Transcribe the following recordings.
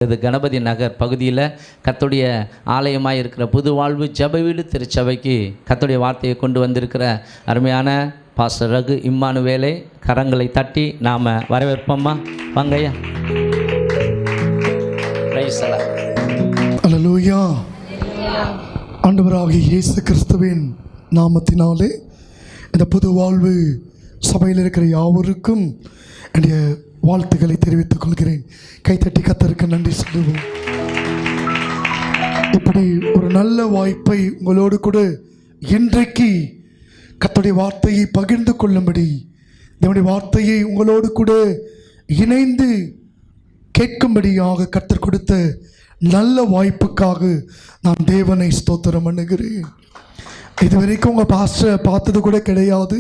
இது கணபதி நகர் பகுதியில் கர்த்தருடைய ஆலயமாக இருக்கிற புது வாழ்வு ஜெப வீடு திருச்சபைக்கு கர்த்தருடைய வார்த்தையை கொண்டு வந்திருக்கிற அருமையான பாஸ்டர் ரகு இம்மானுவேலை கரங்களை தட்டி நாம் வரவேற்போம்மா. வாங்கய்யா. அல்லேலூயா. ஆண்டவராகிய இயேசு கிறிஸ்துவின் நாமத்தினாலே இந்த புது வாழ்வு சபையில் இருக்கிற யாவருக்கும் என்னுடைய வாழ்த்துக்களை தெரிவித்துக் கொள்கிறேன். கைத்தட்டி கர்த்தருக்கு நன்றி சொல்லுவோம். இப்படி ஒரு நல்ல வாய்ப்பை உங்களோடு கூட இன்றைக்கு கர்த்தருடைய வார்த்தையை பகிர்ந்து கொள்ளும்படி, என்னுடைய வார்த்தையை உங்களோடு கூட இணைந்து கேட்கும்படியாக கர்த்தர் கொடுத்த நல்ல வாய்ப்புக்காக நான் தேவனை ஸ்தோத்திரம் பண்ணுகிறேன். இதுவரைக்கும் உங்கள் பாஸ்டரை பார்த்தது கூட கிடையாது.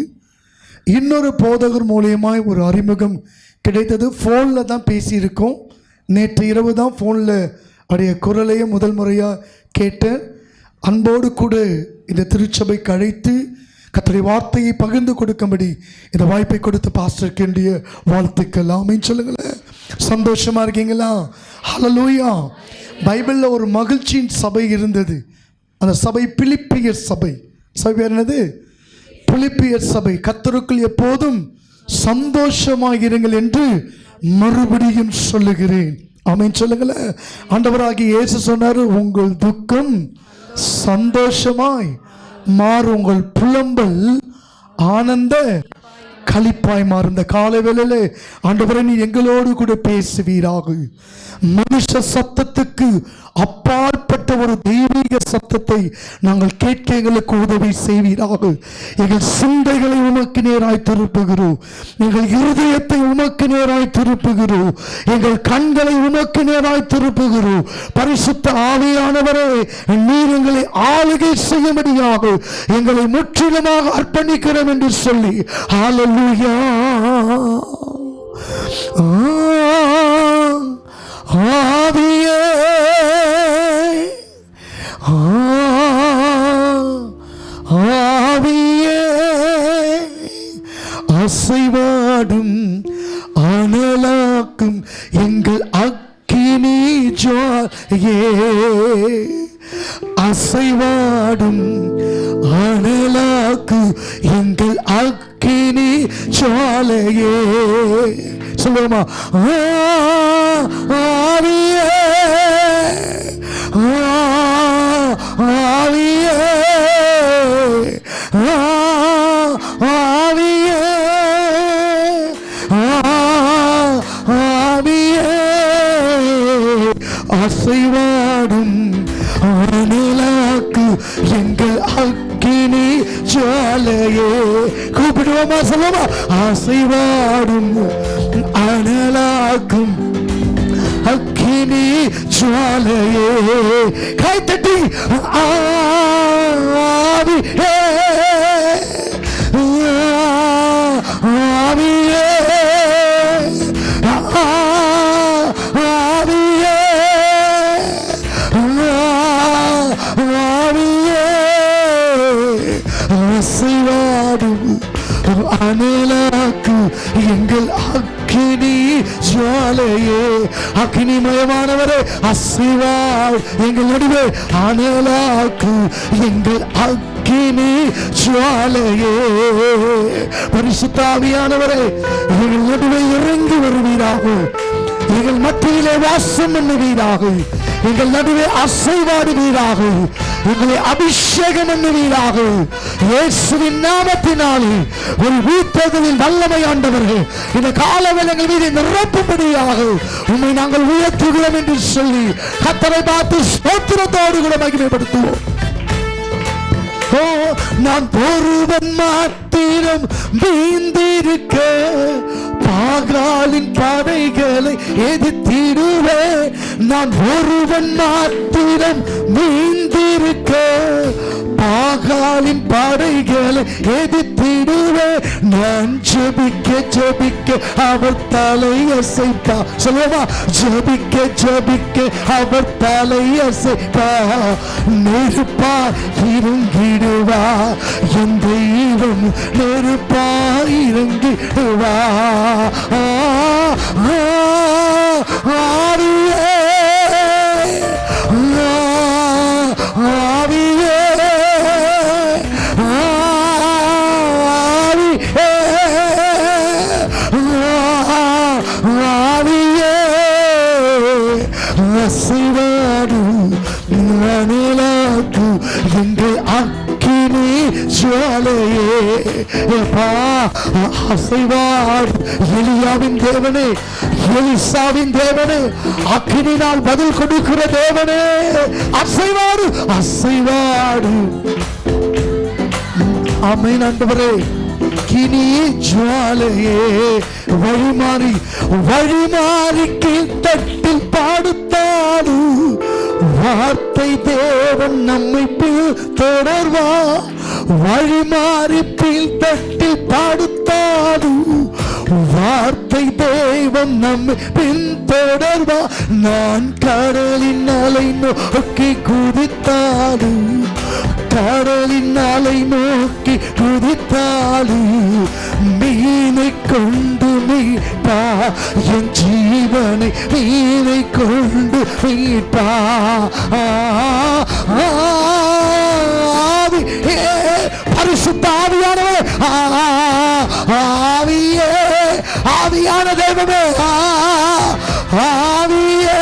இன்னொரு போதகர் மூலியமாய் ஒரு அறிமுகம் கிடைத்தது. ஃபோனில் தான் பேசியிருக்கோம். நேற்று இரவு தான் ஃபோனில் அவருடைய குரலையே முதல் முறையாக கேட்டேன். அன்போடு கூட இந்த திருச்சபைக்கு அழைத்து கர்த்தருடைய வார்த்தையை பகிர்ந்து கொடுக்கும்படி இந்த வாய்ப்பை கொடுத்த பாஸ்டருக்கு என்னுடைய வாழ்த்துக்கள். ஆமென் சொல்லுங்களேன். சந்தோஷமாக இருக்கீங்களா? ஹல்லேலூயா. பைபிளில் ஒரு மகிழ்ச்சியின் சபை இருந்தது. அந்த சபை பிலிப்பியர் சபை. சபை பேர் என்னது? பிலிப்பியர் சபை. கர்த்தருக்குள் எப்போதும் சந்தோஷமாக இருங்கள் என்று மறுபடியும் சொல்லுகிறேன். ஆமென் சொல்லுங்களேன். ஆண்டவராகிய இயேசு சொன்னார், உங்கள் துக்கம் சந்தோஷமாய் மாறும், உங்கள் புலம்பல் ஆனந்த களிப்பாய் மாறும். இந்த காலை வேளையிலே ஆண்டவரே நீ எங்களோடு கூட பேசுவீராக. மனுஷ சத்தத்துக்கு அப்பாற்பட்ட ஒரு தெய்வீக சத்தத்தை நாங்கள் கேட்க எங்களுக்கு உதவி செய்வீராக. எங்கள் சிந்தைகளை உமக்கு நேராய் திருப்புகிறோம். எங்கள் இருதயத்தை உமக்கு நேராய் திருப்புகிறோம். எங்கள் கண்களை உமக்கு நேராய் திருப்புகிறோம். பரிசுத்த ஆவியானவரே, நீர் எங்களை ஆளுகை செய்யும்படியாக எங்களை முற்றிலுமாக அர்ப்பணிக்கிறோம் என்று சொல்லி ஹல்லேலூயா. ஆவியே ஆவியே அசைவாடும் அனலாக்கும் எங்கள் அக்கினி ஜுவாலையே, அசைவாடும் அனலாக்கு எங்கள் அக்கினி ஜுவாலையே. சொல்லுமா? ஆவியே ஆவியே ஆவியே ஆவியே அசைவாடும் அனலாக்கு எங்கள் அக்கினி ஜுவாலையே. கூப்பிடுவோமா? சொல்லுமா? அசைவாடும் அனலாக்கும் அக்கினி ஜுவாலையே. கைத்தட்டி ஆவியே ஆவியே ஆவியே ஆவியே அசைவாடும் அனலாக்கு எங்கள் அக்கினி ஜுவாலையே. அக்கினிமயமானவரே, அசைவாய் எங்கள் நடுவே அனலாக்கு எங்கள் அக்கினி ஜுவாலையே. பரிசுத்த ஆவியானவரே, எங்கள் நடுவே இறங்கி வருவீராக. எங்கள் மத்தியிலே வாசம் பண்ணுவீராக. எங்கள் நடுவே அசைவாடுவீராக. எங்களை அபிஷேகம் பண்ணுவீராக. இயேசுவின் நாமத்தினாலே ஒரு வீட்டதில் வல்லமை ஆண்டவர்கள் இந்த காலவேளை எங்கள் மீது நிரப்பும்படியாக உம்மை நாங்கள் உயர்த்துகிறோம் என்று சொல்லி கர்த்தரை பார்த்து ஸ்தோத்திரத்தோடு கூட மகிமைப்படுத்துவோம். நான் ஒருவன் மாத்திரம் மீந்திருக்க பாகாலின் படைகளை எதிர்த்திடுவே. நான் ஒருவன் மாத்திரம் மீந்திருக்க பாகாலின் படைகளை எதிர்த்திடுவே. நான் ஜெபிக்க ஜெபிக்க அவர் தலை அசைப்பா. சொல்லுவா? ஜெபிக்க ஜெபிக்க அவர் தலை அசைப்பா. நெருப்பா இறங்கிடுவா என் தெய்வம், நெருப்பா இறங்கிடுவா. ஆவியே ஜுவாலையே எப்பா அசைவாடும் எலியாவின் தேவனே, எலிசாவின் தேவனே, அக்கினினால் பதில் கொடுக்கிற தேவனே, அசைவாடு அசைவாடு. ஆமென் ஆண்டவரே. கினி ஜுவாலையே வழிமாறி வழிமாறி கீழ்த்தட்டில் பாடுத்தாடு, வார்த்தை தேவன் நம்மை தொடர்வா, வழிமாறி கீழ்த்தட்டில் பாடுத்தாடு, வார்த்தை தேவன் நம்மை பின்தொடர்வா, நான் கடலின் அலை நோக்கி குதித்தாடு, கடலின் அலை நோக்கி குதித்தாடு, மீனை கொண்டு மீட்பா என் ஜீவனை, மீனை கொண்டு மீட்பா. பரிசுத்த ஆவியானவர், ஆவியே ஆவியான தெய்வமே, ஆவியே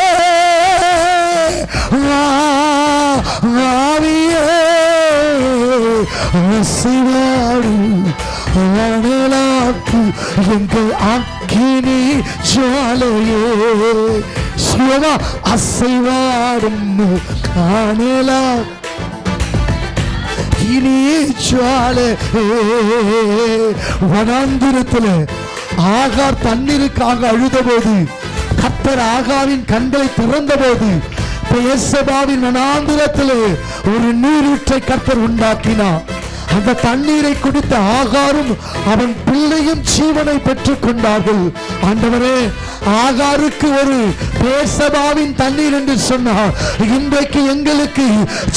ஆவியே அசைவாடு அனலாக்கு எங்கள் அக்கினி ஜுவாலையே, சுயமா அசைவாடும் காணலா இனி ஜுவாலை. வனாந்திரத்தில் ஆகார் தண்ணீருக்காக அழுதபோது கர்த்தர் ஆகாரின் கண்களை திறந்தபோது பெயர்செபாவின் வனாந்திரத்திலே ஒரு நீரூற்றை கர்த்தர் உண்டாக்கினார். அந்த தண்ணீரை குடித்த ஆகாரும் அவன் பிள்ளையும் ஜீவனை பெற்றுக் கொண்டார்கள். ஆண்டவரே, ஆகாருக்கு ஒரு பெயர்செபாவின் தண்ணீர் என்று சொன்னார். இன்றைக்கு எங்களுக்கு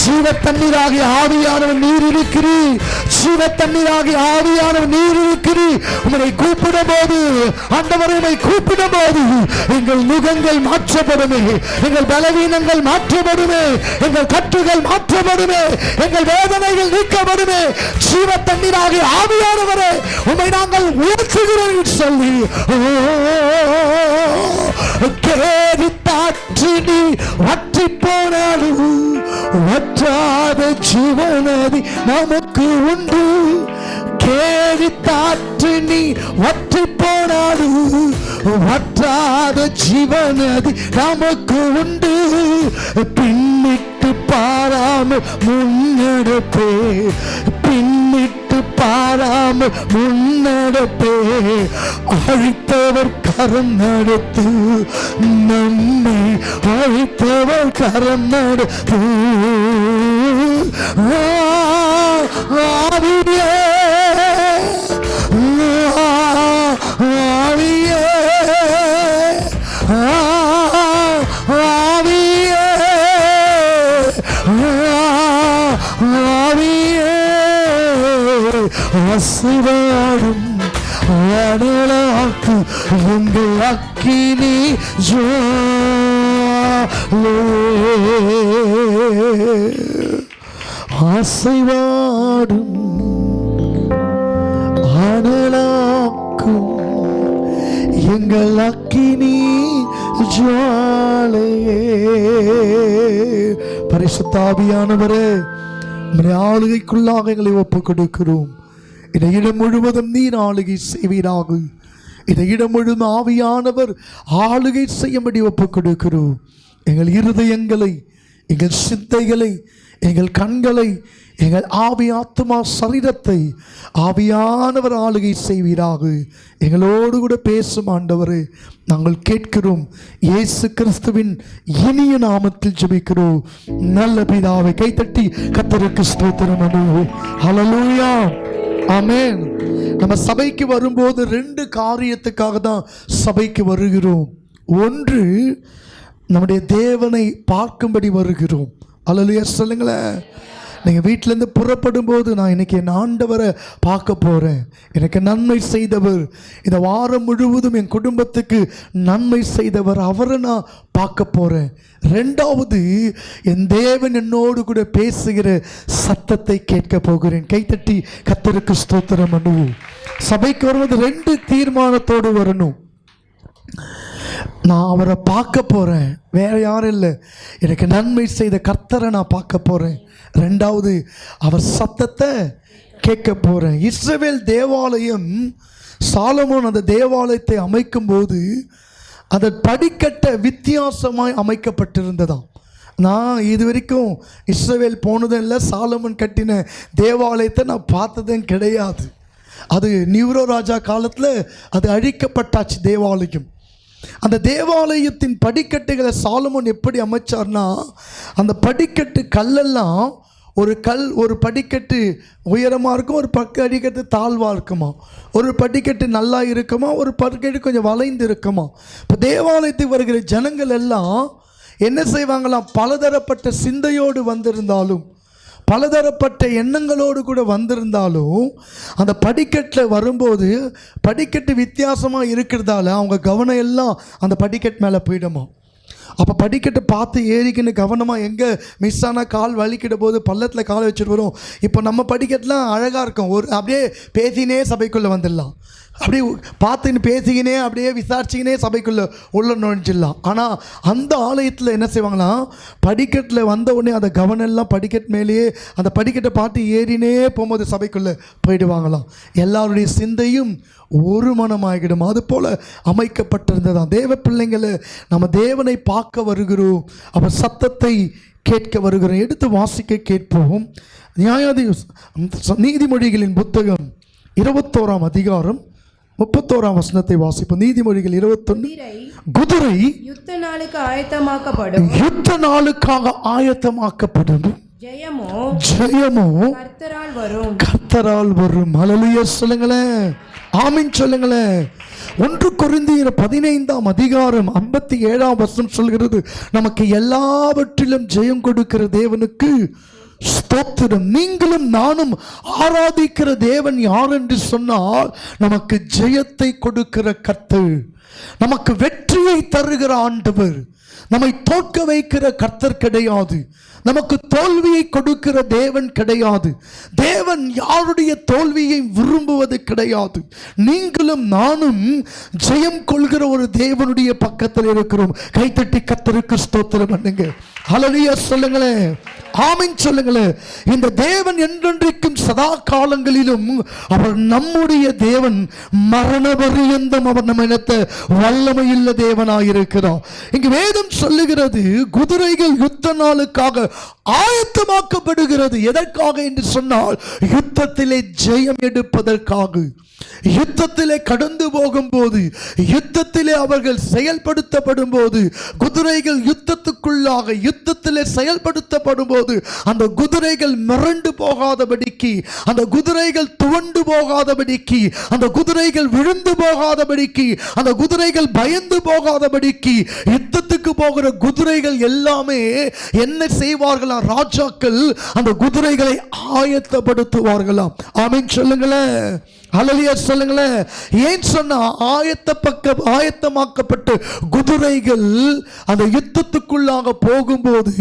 ஜீவ தண்ணீராகிய ஆவியானவர் நீர் இருக்கிறீர், ஜீவ தண்ணீராகிய ஆவியானவர் நீர் இருக்கிறீர். உம்மை கூப்பிடும் போது ஆண்டவரை உம்மை கூப்பிடும் போது எங்கள் முகங்கள் மாற்றப்படுமே, எங்கள் பலவீனங்கள் மாற்றப்படுமே, எங்கள் கட்டுகள் மாற்றப்படுமே, எங்கள் வேதனைகள் நீக்கப்படுமே. ஜீவ தண்ணீராகிய ஆவியானவரே, உம்மை நாங்கள் உயர்த்துகிறோம் சொல்லி கேரித்தாற்றினி வற்றி போனாலும் வற்றாத ஜீவநதி நமக்கு உண்டு. கேரித்தாற்றினி வற்றி போனாலும் வற்றாத ஜீவநதி நமக்கு உண்டு. பின்னிட்டு பாராமல் முன்னெடுப்பே, பின்னிட்டு பாராமல் முன்னெடுப்பே, அழித்தவர் கரம் நடத்து, நம்மை அழித்தவர் கரம் நடத்து. ஆவியே ஆவியே ஆவியே ஆவியே அசைவாடும் அனலாக்கு எங்கள் அக்கினி ஜுவாலை. அசைவாடும் அனலாக்கும் எங்கள் அக்கினி ஜுவாலையே. பரிசுத்த ஆவியானவரே, உம்முடைய ஆளுகைக்குள்ளாக எங்களை ஒப்புக் கொடுக்கிறோம். இந்த இடம் முழுவதும் நீர் ஆளுகை செய்வீராக. இந்த இடம் முழுவதும் ஆவியானவர் ஆளுகை செய்யும்படி ஒப்புக் கொடுக்கிறோம். எங்கள் இருதயங்களை, எங்கள் சிந்தைகளை, எங்கள் கண்களை, எங்கள் ஆவி ஆத்மா சரீரத்தை ஆவியானவர் ஆளுகை செய்வீராக. எங்களோடு கூட பேசும் ஆண்டவரே, நாங்கள் கேட்கிறோம். இயேசு கிறிஸ்துவின் இனிய நாமத்தில் ஜெபிக்கிறோம் நல்ல பிதாவே. கைத்தட்டி கர்த்தருக்கு ஸ்தோத்திரம் பண்ணுவோம். ஹல்லேலூயா, ஆமென். நம்ம சபைக்கு வரும்போது 2 காரியத்துக்காக தான் சபைக்கு வருகிறோம். ஒன்று, நம்முடைய தேவனை பார்க்கும்படி வருகிறோம். ஹல்லேலூயா சொல்லுங்களேன். நீங்கள் வீட்டிலேருந்து புறப்படும் போது, நான் இன்னைக்கு என் ஆண்டவரை பார்க்க போகிறேன், எனக்கு நன்மை செய்தவர், இந்த வாரம் முழுவதும் என் குடும்பத்துக்கு நன்மை செய்தவர், அவரை நான் பார்க்க போகிறேன். 2வது, என் தேவன் என்னோடு கூட பேசுகிற சத்தத்தை கேட்க போகிறேன். கைத்தட்டி கர்த்தருக்கு ஸ்தோத்திரம் பண்ணுவோம். சபைக்கு வருவது 2 தீர்மானத்தோடு வரணும். நான் அவரை பார்க்க போகிறேன், வேற யாரும் இல்லை, எனக்கு நன்மை செய்த கர்த்தரை நான் பார்க்க போகிறேன். 2வது, அவர் சத்தத்தை கேட்க போகிறேன். இஸ்ரவேல் தேவாலயம், சாலமோன் அந்த தேவாலயத்தை அமைக்கும் போது அதை படிக்கட்ட வித்தியாசமாய் அமைக்கப்பட்டிருந்ததாம். நான் இது வரைக்கும் இஸ்ரவேல் போனதும் இல்லை, சாலமன் கட்டின தேவாலயத்தை நான் பார்த்ததும் கிடையாது. அது நியூரோ ராஜா காலத்தில் அது அழிக்கப்பட்டாச்சு தேவாலயம். அந்த தேவாலயத்தின் படிக்கட்டுகளை சாலமோன் எப்படி அமைச்சார்னா, அந்த படிக்கட்டு கல்லெல்லாம் ஒரு படிக்கட்டு உயரமாக இருக்கும், ஒரு படிக்கட்டு தாழ்வாக இருக்குமா, ஒரு படிக்கட்டு நல்லா இருக்குமா, ஒரு படிக்கட்டு கொஞ்சம் வளைந்து இருக்குமா. இப்போ தேவாலயத்துக்கு வருகிற ஜனங்கள் எல்லாம் என்ன செய்வாங்களாம், பலதரப்பட்ட சிந்தையோடு வந்திருந்தாலும், பலதரப்பட்ட எண்ணங்களோடு கூட வந்திருந்தாலும், அந்த படிக்கட்டில் வரும்போது படிக்கட்டு வித்தியாசமாக இருக்கிறதால அவங்க கவனம் எல்லாம் அந்த படிக்கட்டு மேலே போயிடுமா. அப்போ படிக்கட்டை பார்த்து ஏறிக்கின்னு கவனமாக, எங்கே மிஸ் ஆனால் கால் வலிக்கிட போது பள்ளத்தில் காலை வச்சுட்டு வரும். இப்போ நம்ம படிக்கட்டுலாம் அழகாக இருக்கும், ஒரு அப்படியே பேசினே சபைக்குள்ளே வந்துடலாம், அப்படியே பார்த்துன்னு பேசிக்கினே அப்படியே விசாரிச்சிக்கினே சபைக்குள்ளே உள்ள நுழைஞ்சிடலாம். ஆனால் அந்த ஆலயத்தில் என்ன செய்வாங்களாம், படிக்கட்டில் வந்த உடனே அந்த கவனம் எல்லாம் படிக்கட்டு மேலேயே, அந்த படிக்கட்டை பார்த்து ஏறினே போகும்போது சபைக்குள்ளே போயிடுவாங்களாம். எல்லாருடைய சிந்தையும் ஒரு மனமாகிடும். அது போல் அமைக்கப்பட்டிருந்ததான். தேவ பிள்ளைங்களை, நம்ம தேவனை பார்க்க வருகிறோம், அவர் சத்தத்தை கேட்க வருகிறோம். எடுத்து வாசிக்க கேட்போம். நீதிமொழிகளின் புத்தகம் 21ஆம் அதிகாரம் 31ஆம் வசனத்தை வாசிப்போம். நீதிமொழிகள் 21. குதிரை யுத்த நாளுக்கு ஆயத்தமாக்கப்படும், யுத்த நாளுக்காக ஆயத்தமாக்கப்படும், ஜெயமோ கர்த்தரால் வரும். ஹல்லேலூயா சொல்லுங்களேன், ஆமென் சொல்லுங்களேன். 1 கொரிந்தியர் 15ஆம் அதிகாரம் 57ஆம் வசனம் சொல்கிறது, நமக்கு எல்லாவற்றிலும் ஜெயம் கொடுக்கிற தேவனுக்கு ஸ்தோத்திரம். நீங்களும் நானும் ஆராதிக்கிற தேவன் யார் என்று சொன்னால், நமக்கு ஜெயத்தை கொடுக்கிற கர்த்தர், நமக்கு வெற்றியை தருகிற ஆண்டவர். நம்மை தோற்க வைக்கிற கர்த்தர் கிடையாது, நமக்கு தோல்வியை கொடுக்கிற தேவன் கிடையாது. தேவன் யாருடைய தோல்வியை விரும்புவது கிடையாது. நீங்களும் நானும் ஜெயம் கொள்கிற ஒரு தேவனுடைய பக்கத்தில் இருக்கிறோம். கைத்தட்டி கர்த்தருக்கு ஸ்தோத்திரம் பண்ணுங்க. ஹல்லேலூயா சொல்லுங்களேன், ஆமென் சொல்லுங்களேன். இந்த தேவன் என்றென்றைக்கும் சதா காலங்களிலும் அவர் நம்முடைய தேவன். மரண பரியந்தம் அவர் நம்ம இடத்தை வல்லமையுள்ள தேவனாயிருக்கிறார். இங்கு வேதம் சொல்லுகிறது, குதிரைகள் யுத்த நாளுக்காக ஆயத்தமாக்கப்படுகிறது. எதற்காக என்று சொன்னால், யுத்தத்திலே ஜெயம் எடுப்பதற்காக. யுத்தத்திலே கடந்து போகும்போது, யுத்தத்திலே அவர்கள் செயல்படுத்தப்படும் போது, குதிரைகள் யுத்தத்துக்குள்ளாக யுத்தத்திலே செயல்படுத்தப்படும் போது, அந்த குதிரைகள் மிரண்டு போகாதபடிக்கு, அந்த குதிரைகள் துவண்டு போகாதபடிக்கு, அந்த குதிரைகள் விழுந்து போகாதபடிக்கு, அந்த குதிரைகள் பயந்து போகாதபடிக்கு, யுத்தத்துக்கு போகிற குதிரைகள் எல்லாமே என்ன செய்வார்களா, ராஜாக்கள் அந்த குதிரைகளை ஆயத்தப்படுத்துவார்களாம். ஆமென் சொல்லுங்களேன், ஹல்லேலூயா சொல்லுங்களேன். ஏன் சொன்னா, ஆயத்தமாக்கப்பட்ட குதிரைகள் அந்த யுத்தத்துக்குள்ளாக போகும்போது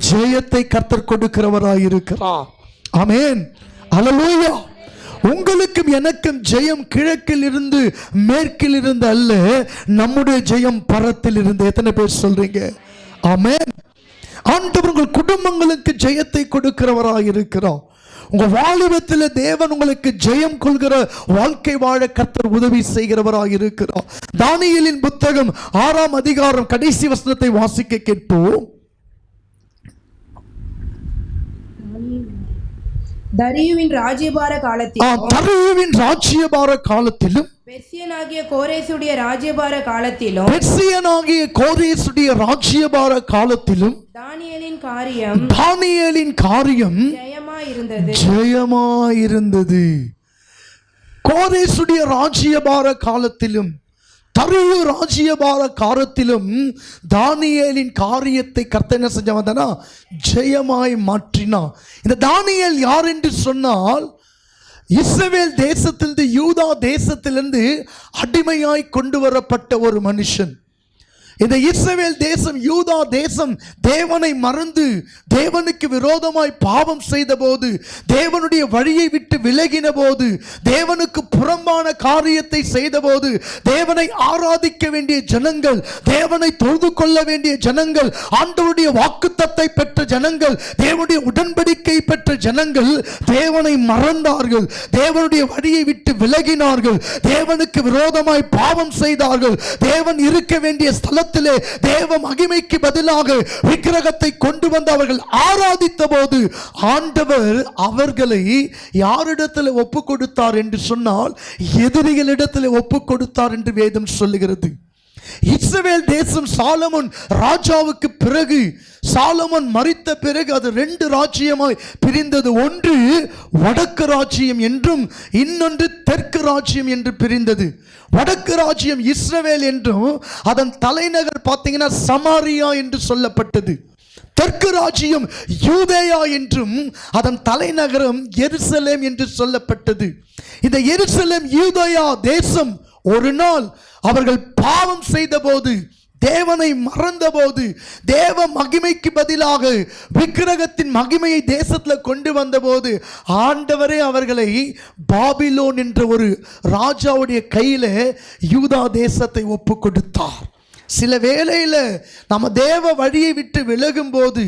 ஜெயத்தை கர்த்தர் கொடுக்கிறவராயிருக்கிறார். ஆமென், ஹல்லேலூயா. உங்களுக்கும் எனக்கும் ஜெயம் கிழக்கில் இருந்து மேற்கில் இருந்து அல்ல, நம்முடைய ஜெயம் பரத்தில் இருந்து. எத்தனை பேர் சொல்றீங்க ஆமென்? ஆண்டவர் உங்கள் குடும்பங்களுக்கு ஜெயத்தை கொடுக்கிறவராயிருக்கிறார். உங்க வாலிபத்தில் தேவன் உங்களுக்கு ஜெயம் கொள்கிற வாழ்க்கை வாழ கர்த்தர் உதவி செய்கிறவராயிருக்கிறார். தானியேலின் புத்தகம் 6ஆம் அதிகாரம் கடைசி வசனத்தை வாசிக்க கேட்போம். தரியுவின் ராஜ்யபார காலத்திலும் பெர்சியனாகிய கோரேசுடைய ராஜ்யபார காலத்திலும் தானியேலின் காரியம் ஜெயமாயிருந்தது. கோரேசுடைய ராஜ்யபார காலத்திலும் தரியு ராஜ்யபார காலத்திலும் தானியேலின் காரியத்தை கர்த்தர் என்ன செஞ்சவனா, ஜெயமாய் மாற்றினான். இந்த தானியேல் யார் என்று சொன்னால், இஸ்ரவேல் தேசத்திலிருந்து யூதா தேசத்திலிருந்து அடிமையாய் கொண்டு வரப்பட்ட ஒரு மனுஷன். இந்த இஸ்ரவேல் தேசம், யூதா தேசம் தேவனை மறந்து தேவனுக்கு விரோதமாய் பாவம் செய்த போது, தேவனுடைய வழியை விட்டு விலகின போது, தேவனுக்கு புறம்பான காரியத்தை செய்த போது, தேவனை ஆராதிக்க வேண்டிய ஜனங்கள், தேவனை தொழுது கொள்ள வேண்டிய ஜனங்கள், ஆண்டவருடைய வாக்குத்தத்தை பெற்ற ஜனங்கள், தேவனுடைய உடன்படிக்கை பெற்ற ஜனங்கள் தேவனை மறந்தார்கள், தேவனுடைய வழியை விட்டு விலகினார்கள், தேவனுக்கு விரோதமாய் பாவம் செய்தார்கள். தேவன் இருக்க வேண்டிய ஸ்தலத்திலே தேவ மகிமைக்கு பதிலாக விக்கிரகத்தை கொண்டு வந்து அவர்கள் ஆராதித்த போது ஆண்டவர் அவர்களை யாரிடத்தில் ஒப்பு கொடுத்தார் என்று சொன்னால், எதிரிகளிடத்தில் ஒப்பு கொடுத்தார் என்று வேதம் சொல்லுகிறது. இஸ்ரவேல் தேசம் சாலமோன் ராஜாவுக்கு பிறகு, சாலமோன் மரித்த பிறகு அது 2 ராஜ்யமாய் பிரிந்தது. ஒன்று வடக்கு ராஜ்யம் என்றும் இன்னொன்று தெற்கு ராஜ்யம் என்று பிரிந்தது. வடக்கு ராஜ்யம் இஸ்ரவேல் என்றும் அதன் தலைநகர் பார்த்தீங்கன்னா சமாரியா என்று சொல்லப்பட்டது. தெற்கு ராஜ்யம் யூதேயா என்றும் அதன் தலைநகரம் எருசலேம் என்று சொல்லப்பட்டது. இந்த எருசலேம் யூதேயா தேசம் ஒரு நாள் அவர்கள் பாவம் செய்த போது, தேவனை மறந்த போது, தேவ மகிமைக்கு பதிலாக விக்கிரகத்தின் மகிமையை தேசத்தில் கொண்டு வந்த போது ஆண்டவரே அவர்களை பாபிலோன் என்ற ஒரு ராஜாவுடைய கையில யூதா தேசத்தை ஒப்பு கொடுத்தார். சில வேளையில் நம்ம தேவ வழியை விட்டு விலகும் போது,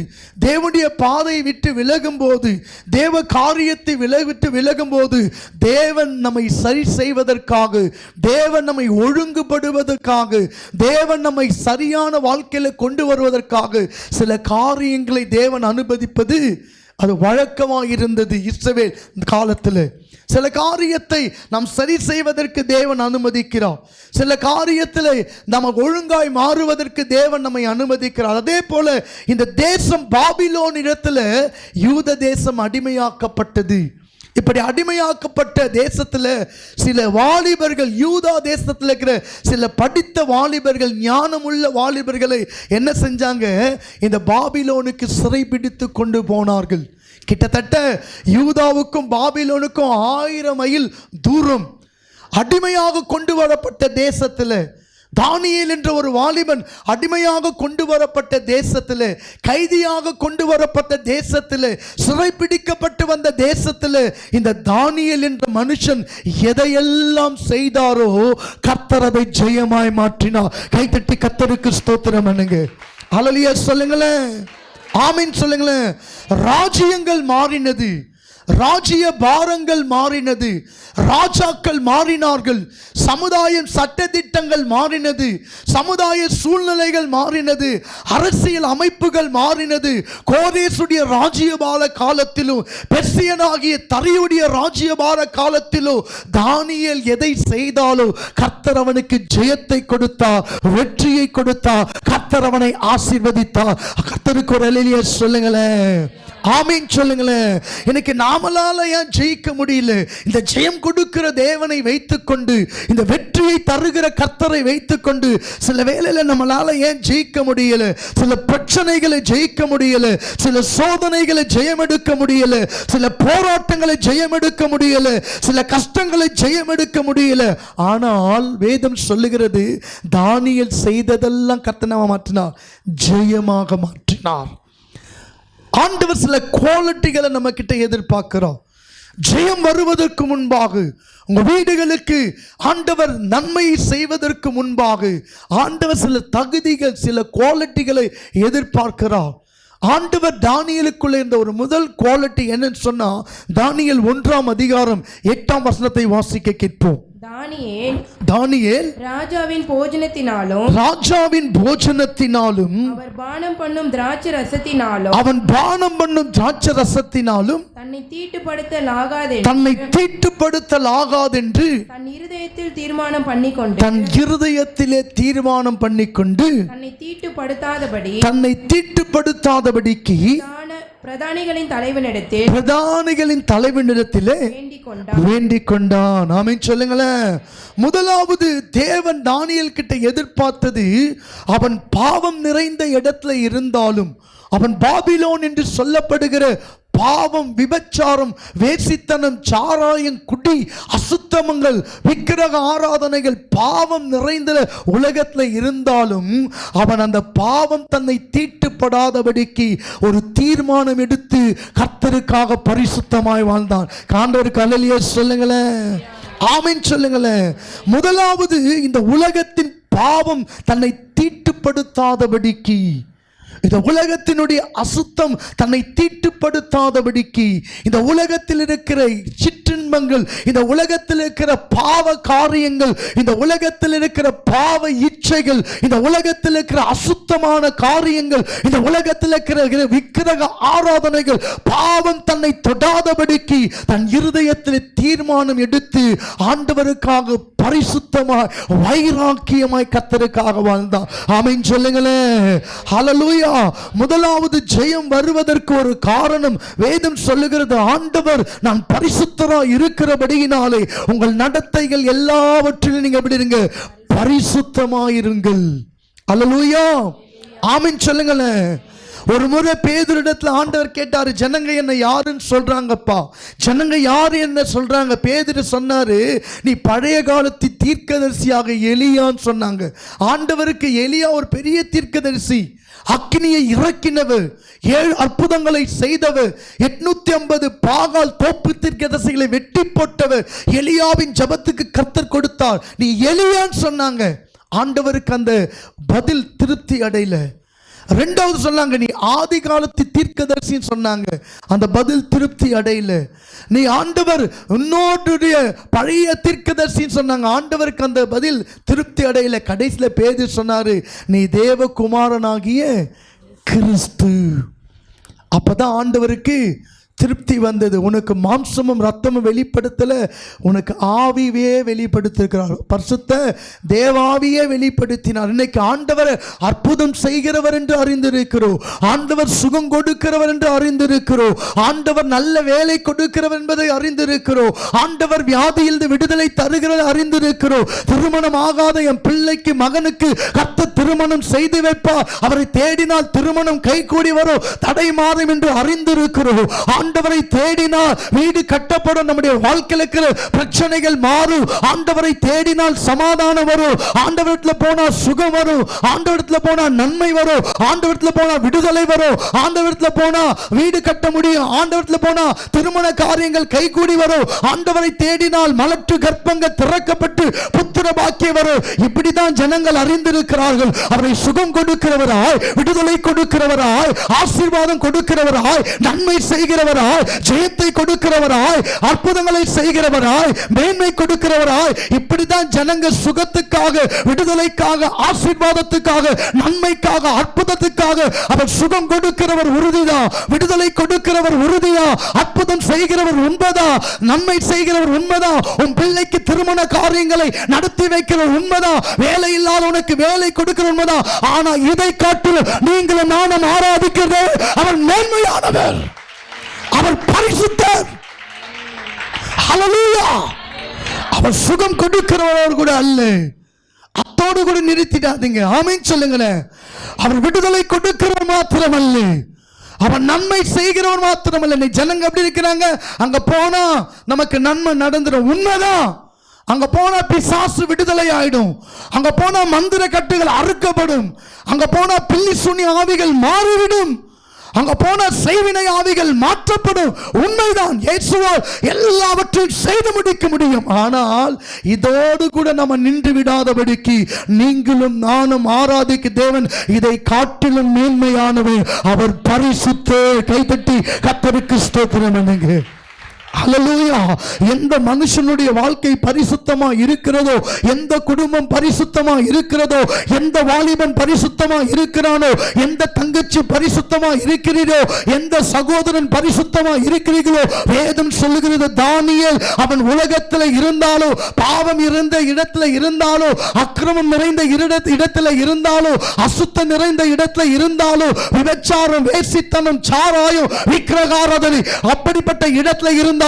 தேவனுடைய பாதையை விட்டு விலகும் போது, தேவ காரியத்தை விட்டு விலகும் போது, தேவன் நம்மை சரி செய்வதற்காக, தேவன் நம்மை ஒழுங்குபடுவதற்காக, தேவன் நம்மை சரியான வாழ்க்கையில் கொண்டு வருவதற்காக சில காரியங்களை தேவன் அனுமதிப்பது அது வழக்கமாக இருந்தது இஸ்ரவேல் காலத்தில். சில காரியத்தை நாம் சரி செய்வதற்கு தேவன் அனுமதிக்கிறார், சில காரியத்தில் நம்ம ஒழுங்காய் மாறுவதற்கு தேவன் நம்மை அனுமதிக்கிறார். அதே போல இந்த தேசம் பாபிலோன் இடத்துல யூத தேசம் அடிமையாக்கப்பட்டது. இப்படி அடிமையாக்கப்பட்ட தேசத்தில் சில வாலிபர்கள், யூதா தேசத்தில் இருக்கிற சில படித்த வாலிபர்கள், ஞானமுள்ள வாலிபர்களை என்ன செஞ்சாங்க, இந்த பாபிலோனுக்கு சிறைபிடித்து கொண்டு போனார்கள். கிட்டத்தட்ட யூதாவுக்கும் பாபிலோனுக்கும் 1000 மைல் தூரம் அடிமையாக கொண்டு வரப்பட்ட தேசத்தில் தானியேல் என்ற ஒரு வாலிபன் அடிமையாக கொண்டு வரப்பட்ட தேசத்தில், கைதியாக கொண்டு வரப்பட்ட தேசத்தில், சிறைப்பிடிக்கப்பட்டு வந்த தேசத்தில் இந்த தானியேல் என்ற மனுஷன் எதையெல்லாம் செய்தாரோ கர்த்தர் அதை ஜெயமாய் மாற்றினார். கைத்தட்டி கர்த்தருக்கு ஸ்தோத்திரம் பண்ணுங்க. ஹல்லேலூயா சொல்லுங்களேன், ஆமீன் சொல்லுங்களேன். ராஜ்யங்கள் மாறினது, ராஜ்ய பாரங்கள் மாறினது, ராஜாக்கள் மாறினார்கள், சமுதாயம் சட்டதிட்டங்கள் மாறினது, சமுதாய சூழ்நிலைகள் மாறினது, அரசியல் அமைப்புகள் மாறினது. கோரேசுடைய ராஜ்யபார காலத்திலும், பெர்சியனாகிய தரியுடைய ராஜ்யபார காலத்திலும் தானியேல் எதை செய்தாலோ கர்த்தர் அவனுக்கு ஜெயத்தை கொடுத்தார், வெற்றியை கொடுத்தார், கர்த்தர் அவனை ஆசீர்வதித்தார். கர்த்தருக்கு ஒரு அல்லேலூயா சொல்லுங்களேன், ஆமீன் சொல்லுங்களேன். எனக்கு நாமளால ஏன் ஜெயிக்க முடியல? இந்த ஜெயம் கொடுக்கிற தேவனை வைத்துக்கொண்டு, இந்த வெற்றியை தருகிற கர்த்தரை வைத்துக்கொண்டு சில வேளையில நம்மளால ஏன் ஜெயிக்க முடியல? சில பிரச்சனைகளை ஜெயிக்க முடியல, சில சோதனைகளை ஜெயமெடுக்க முடியல, சில போராட்டங்களை ஜெயமெடுக்க முடியல, சில கஷ்டங்களை ஜெயமெடுக்க முடியல. ஆனால் வேதம் சொல்லுகிறது, தானியேல் செய்ததெல்லாம் கர்த்தர் மாற்றினார், ஜெயமாக மாற்றினார். ஆண்டவர் சில குவாலிட்டிகளை நம்ம கிட்ட எதிர்பார்க்கிறோம். ஜெயம் வருவதற்கு முன்பாக, உங்க வீடுகளுக்கு ஆண்டவர் நன்மை செய்வதற்கு முன்பாக ஆண்டவர் சில தகுதிகள், சில குவாலிட்டிகளை எதிர்பார்க்கிறார். ஆண்டவர் தானியேலுக்குள்ள இருந்த ஒரு முதல் குவாலிட்டி என்னன்னு சொன்னா, தானியேல் 1ஆம் அதிகாரம் 8ஆம் வசனத்தை வாசிக்க கேட்போம். தானியேல் ராஜாவின் போஜனத்தினாலும் அவர் பானம் பண்ணும் திராட்சை ரசத்தினாலும் அவன் பானம் பண்ணும் திராட்சை ரசத்தினாலும் தன்னை தீட்டுப்படுத்தலாகாதென்று தன் இருதயத்திலே தீர்மானம் பண்ணிக்கொண்டு தன்னை தீட்டுப்படுத்தாதபடிக்கு பிரதானிகளின் தலைவனிடத்திலே வேண்டிக் கொண்டான். ஆமென் சொல்லுங்களேன். முதலாவது தேவன் தானியேல் கிட்ட எதிர்பார்த்தது, அவன் பாவம் நிறைந்த இடத்துல இருந்தாலும், அவன் பாபிலோன் என்று சொல்லப்படுகிற பாவம், விபச்சாரம், வேசித்தனம், சாராயம், குடி, அசுத்தமங்கள், விக்கிரக ஆராதனைகள், பாவம் நிறைந்த உலகத்துல இருந்தாலும் அவன் அந்த பாவம் தன்னை தீட்டுப்படாதபடிக்கு ஒரு தீர்மானம் எடுத்து கர்த்தருக்காக பரிசுத்தமாய் வாழ்ந்தான். காண்பருக்கு அல்லேலூயா சொல்லுங்களேன், ஆமென் சொல்லுங்களேன். முதலாவது, இந்த உலகத்தின் பாவம் தன்னை தீட்டுப்படுத்தாதபடிக்கு, இந்த உலகத்தினுடைய அசுத்தம் தன்னை தீட்டுப்படுத்தாதபடிக்கு, இந்த உலகத்தில் இருக்கிற சிற்றின்பங்கள், இந்த உலகத்தில் இருக்கிற பாவ காரியங்கள், இந்த உலகத்தில் இருக்கிற பாவ இச்சைகள், இந்த உலகத்தில் இருக்கிற அசுத்தமான காரியங்கள், இந்த உலகத்தில் இருக்கிற விக்கிரக ஆராதனைகள், பாவம் தன்னை தொடாதபடிக்கு தன் இருதயத்தில் தீர்மானம் எடுத்து ஆண்டவருக்காக பரிசுத்தமாய் வைராக்கியமாய் கர்த்தருக்காக வாழ்ந்தான். ஆமென் சொல்லுங்களேன், ஹல்லேலூயா. முதலாவது ஜெயம் வருவதற்கு ஒரு காரணம் வேதம் சொல்லுகிறது, ஆண்டவர் நான் பரிசுத்தராய் இருக்கிறபடியினாலே உங்கள் நடத்தைகள் எல்லாவற்றிலும் நீங்க எப்படி இருங்க, பரிசுத்தமாயிருங்கள். அல்லேலூயா, ஆமென் சொல்லுங்களேன். ஒரு முறை பேதுருவிடத்துல ஆண்டவர் கேட்டாரு, ஜனங்க என்ன யாருன்னு சொல்றாங்கப்பா, ஜனங்க யாரு என்ன சொல்றாங்க? பேதுரு சொன்னாரு, நீ பழைய காலத்து தீர்க்கதரிசியாக எலியான்னு சொன்னாங்க. ஆண்டவருக்கு எலியா ஒரு பெரிய தீர்க்கதரிசி, அக்கினியை இறக்கினவர், 7 அற்புதங்களை செய்தவர், 850 பாகால் தோப்பு தீர்க்கதரிசிகளை வெட்டி போட்டவர். எலியாவின் ஜெபத்துக்கு கர்த்தர் கொடுத்தார். நீ எலியான்னு சொன்னாங்க. ஆண்டவருக்கு அந்த பதில் திருப்தி அடையல. ரெண்டாவது சொன்னாங்க, நீ ஆதி காலத்து தீர்க்கதரிசின்னு சொன்னாங்க. அந்த பதில் திருப்தி அடையல. நீ ஆண்டவர் இன்னொருடைய பழைய தீர்க்கதரிசின்னு சொன்னாங்க. ஆண்டவருக்கு அந்த பதில் திருப்தி அடையல. கடைசியில் பேதுரு சொன்னாரு, நீ தேவகுமாரனாகிய கிறிஸ்து. அப்பதான் ஆண்டவருக்கு திருப்தி வந்தது. உனக்கு மாம்சமும் ரத்தமும் வெளிப்படுத்தல, உனக்கு ஆவியே வெளிப்படுத்திருக்கிறார். பரிசுத்த தேவாவியே வெளிப்படுத்தினார். இன்னைக்கு ஆண்டவர் அற்புதம் செய்கிறவர் என்று அறிந்திருக்கிறோம். ஆண்டவர் சுகம் கொடுக்கிறவர் என்று அறிந்திருக்கிறோம். ஆண்டவர் நல்ல வேலை கொடுக்கிறவர் என்பதை அறிந்திருக்கிறோம். ஆண்டவர் வியாதியில் விடுதலை தருகிறதை அறிந்திருக்கிறோம். திருமணம் ஆகாத என் பிள்ளைக்கு, மகனுக்கு கர்த்தர் திருமணம் செய்து வைப்பார். அவரை தேடினால் திருமணம் கைகூடி வரும், தடை மாறும் என்று அறிந்திருக்கிறோம். ஆண்டவரை தேடினால் வீடு கட்டப்படும், நம்முடைய வாழ்க்கையில் இருக்கிற பிரச்சனைகள் மாறும். ஆண்டவரை தேடினால் சமாதானம் வரும். ஆண்டவரத்தில் போனா சுகம் வரும். ஆண்டவரத்தில் போனா நன்மை வரும். ஆண்டவரத்தில் போனா விடுதலை வரும். ஆண்டவரத்தில் போனா வீடு கட்ட முடியும். ஆண்டவரத்தில் போனா திருமண காரியங்கள் கைகூடி வரும். ஆண்டவரை தேடினால் மலட்டு கர்ப்பங்கள் திறக்கப்பட்டு புத்திர பாக்கியம் வரும். இப்படிதான் ஜனங்கள் அறிந்திருக்கிறார்கள். அவரை சுகம் கொடுக்கிறவராய், விடுதலை கொடுக்கிறவராய், ஆசீர்வாதம் கொடுக்கிறவராய், நன்மை செய்கிறவராய், ஜெயத்தை கொடுக்கிறவராய், அற்புதங்களை செய்கிறவராய், மேன்மை கொடுக்கிறவராய். இப்படிதான் ஜனங்க சுகத்துக்காக, விடுதலைக்காக, ஆசீர்வாதத்துக்காக, நன்மைக்காக, அற்புதத்துக்காக அவர் சுகம் கொடுக்கிறவர் உறுதிதான், விடுதலை கொடுக்கிறவர் உறுதிதான், அற்புதம் செய்கிறவர் உண்மைதான், நன்மை செய்கிறவர் உண்மைதான், உன் பிள்ளைக்கு திருமண காரியங்களை நடத்தி வைக்கிறவர் உண்மைதான், வேலை இல்லாத உனக்கு வேலை கொடுக்கிற உண்மைதான். ஆனா இதை காட்டிலும் நீங்களும் நானும் ஆராதிக்கிறது, அவர் மேன்மையானவர், அவர் பரிசுத்தர். ஹல்லேலூயா. அவர் சுகம் கொடுக்கிறவர் கூட அல்ல. அத்தோடு கூட நிறுத்திடாதீங்க. ஆமென் சொல்லுங்களேன். அவர் விடுதலை கொடுக்கிறவர் மாத்திரமல்ல, அவர் நன்மை செய்கிறவர் மாத்திரமல்ல. ஜனங்க எப்படி இருக்கிறாங்க, அங்க போனா நமக்கு நன்மை நடந்துடும், உண்மைதான். அங்க போனா பிசாசு விடுதலை ஆயிடும். அங்க போனா மந்திர கட்டுகள் அறுக்கப்படும். அங்க போனா பில்லி சுனி ஆவிகள் மாறிவிடும். அங்க போன செய்வினை ஆவிகள் மாற்றப்படும். உண்மைதான், இயேசுவால் எல்லாவற்றையும் செய்து முடிக்க முடியும். ஆனால் இதோடு கூட நம்ம நின்று விடாதபடிக்கு நீங்களும் நானும் ஆராதிக்க தேவன் இதை காட்டிலும் மேன்மையானவர், அவர் பரிசுத்தர். கைதட்டி கர்த்தருக்கு ஸ்தோத்திரம் பண்ணுங்க. ஹல்லேலூயா. எந்த மனுஷனுடைய வாழ்க்கை பரிசுத்தமா இருக்கிறதோ, எந்த குடும்பம் பரிசுத்தமா இருக்கிறதோ, எந்த வாலிபன் பரிசுத்தமா இருக்கிறானோ, எந்த தங்கச்சி பரிசுத்தமா இருக்கிறீரோ, எந்த சகோதரன் பரிசுத்தமா இருக்கிறீர்களோ, வேதம் சொல்லுகிறது, தானியேல் அவன் உலகத்தில் இருந்தாலோ, பாவம் இருந்த இடத்துல இருந்தாலோ, அக்கிரமம் நிறைந்த இடத்துல இருந்தாலோ, அசுத்தம் நிறைந்த இடத்துல இருந்தாலோ, விபச்சாரம், வேசித்தனம், சாராயம், விக்கிரகாராதனை அப்படிப்பட்ட இடத்துல இருந்தாலும்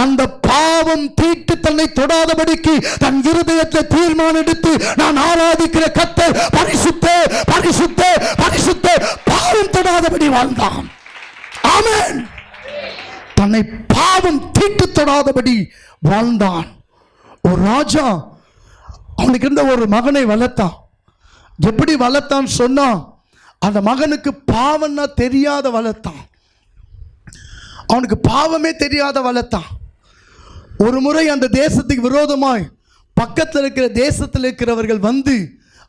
அந்த பாவம் தீட்டு தன்னை தொடாதபடிக்கு தன் இருதயத்தில் தீர்மானம் எடுத்து, நான் ஆராதிக்கிற கர்த்தர் பரிசுத்தர், பரிசுத்தர், பரிசுத்தர், பாவம் தொடாதபடி வாழ்ந்தான். ஆமென். தன்னை பாவம் தீட்டு தொடாதபடி வாழ்ந்தான். ஒரு ராஜா அவனுக்கு இருந்த ஒரு மகனை வளர்த்தான். எப்படி வளர்த்தான் சொன்னா, அந்த மகனுக்கு பாவம்னா தெரியாத வளர்த்தான். அவனுக்கு பாவமே தெரியாத வளர்த்தான். ஒரு முறை அந்த தேசத்துக்கு விரோதமாய் பக்கத்தில் இருக்கிற தேசத்தில் இருக்கிறவர்கள் வந்து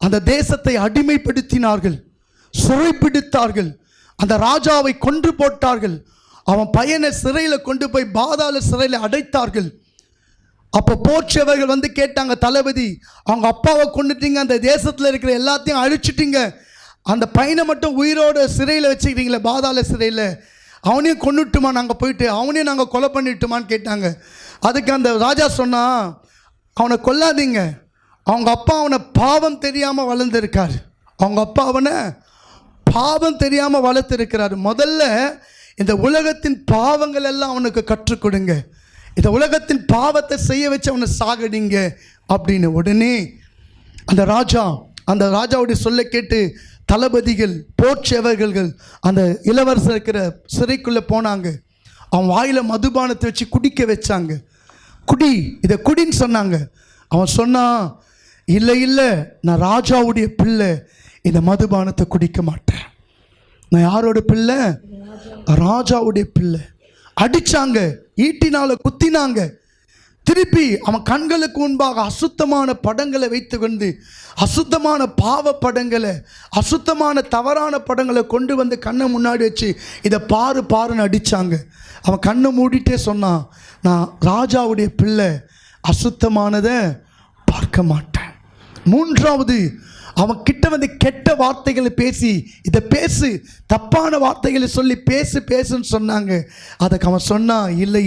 அந்த தேசத்தை அடிமைப்படுத்தினார்கள், சிறைப்பிடித்தார்கள், அந்த ராஜாவை கொன்று போட்டார்கள். அவன் பையனை சிறையில் கொண்டு போய் பாதாள சிறையில் அடைத்தார்கள். அப்போ போற்றவர்கள் வந்து கேட்டாங்க, தளபதி அவங்க அப்பாவை கொண்டுட்டீங்க, அந்த தேசத்தில் இருக்கிற எல்லாத்தையும் அழிச்சிட்டீங்க, அந்த பையனை மட்டும் உயிரோடு சிறையில் வச்சுக்கிறீங்களே பாதாள சிறையில், அவனையும் கொண்டுட்டுமா நாங்கள் போயிட்டு அவனையும் நாங்கள் கொலை பண்ணிட்டுமான்னு கேட்டாங்க. அதுக்கு அந்த ராஜா சொன்னா, அவனை கொல்லாதீங்க, அவங்க அப்பா அவனை பாவம் தெரியாமல் வளர்ந்துருக்காரு, அவங்க அப்பா அவனை பாவம் தெரியாமல் வளர்த்துருக்கிறாரு. முதல்ல இந்த உலகத்தின் பாவங்கள் எல்லாம் அவனுக்கு கற்றுக் கொடுங்க, இந்த உலகத்தின் பாவத்தை செய்ய வச்சு அவனை சாகடிங்க அப்படின்னு. உடனே அந்த ராஜாவுடைய சொல்ல கேட்டு தளபதிகள் போர்ச்சேவர்கள் அந்த இளவரசர் இருக்கிற சிறைக்குள்ளே போனாங்க. அவன் வாயில் மதுபானத்தை வச்சு குடிக்க வச்சாங்க. இதை குடின்னு சொன்னாங்க. அவன் சொன்னான், இல்லை நான் ராஜாவுடைய பிள்ளை, இந்த மதுபானத்தை குடிக்க மாட்டேன், நான் யாரோட பிள்ளை? ராஜாவுடைய பிள்ளை. அடிச்சாங்க, ஈட்டினால குத்தினாங்க. திருப்பி அவன் கண்களுக்கு முன்பாக அசுத்தமான படங்களை வைத்து கொண்டு, அசுத்தமான பாவ படங்களை, அசுத்தமான தவறான படங்களை கொண்டு வந்து கண்ணை முன்னாடி வச்சு இதை பாருன்னு அடித்தாங்க. அவன் கண்ணை மூடிட்டே சொன்னான், நான் ராஜாவுடைய பிள்ளை, அசுத்தமானதை பார்க்க மாட்டேன். மூன்றாவது, அவன் கிட்ட வந்து கெட்ட வார்த்தைகளை பேசி, இதை பேசு, தப்பான வார்த்தைகளை சொல்லி பேசுன்னு சொன்னாங்க. அதுக்கு அவன் சொன்னான், இல்லை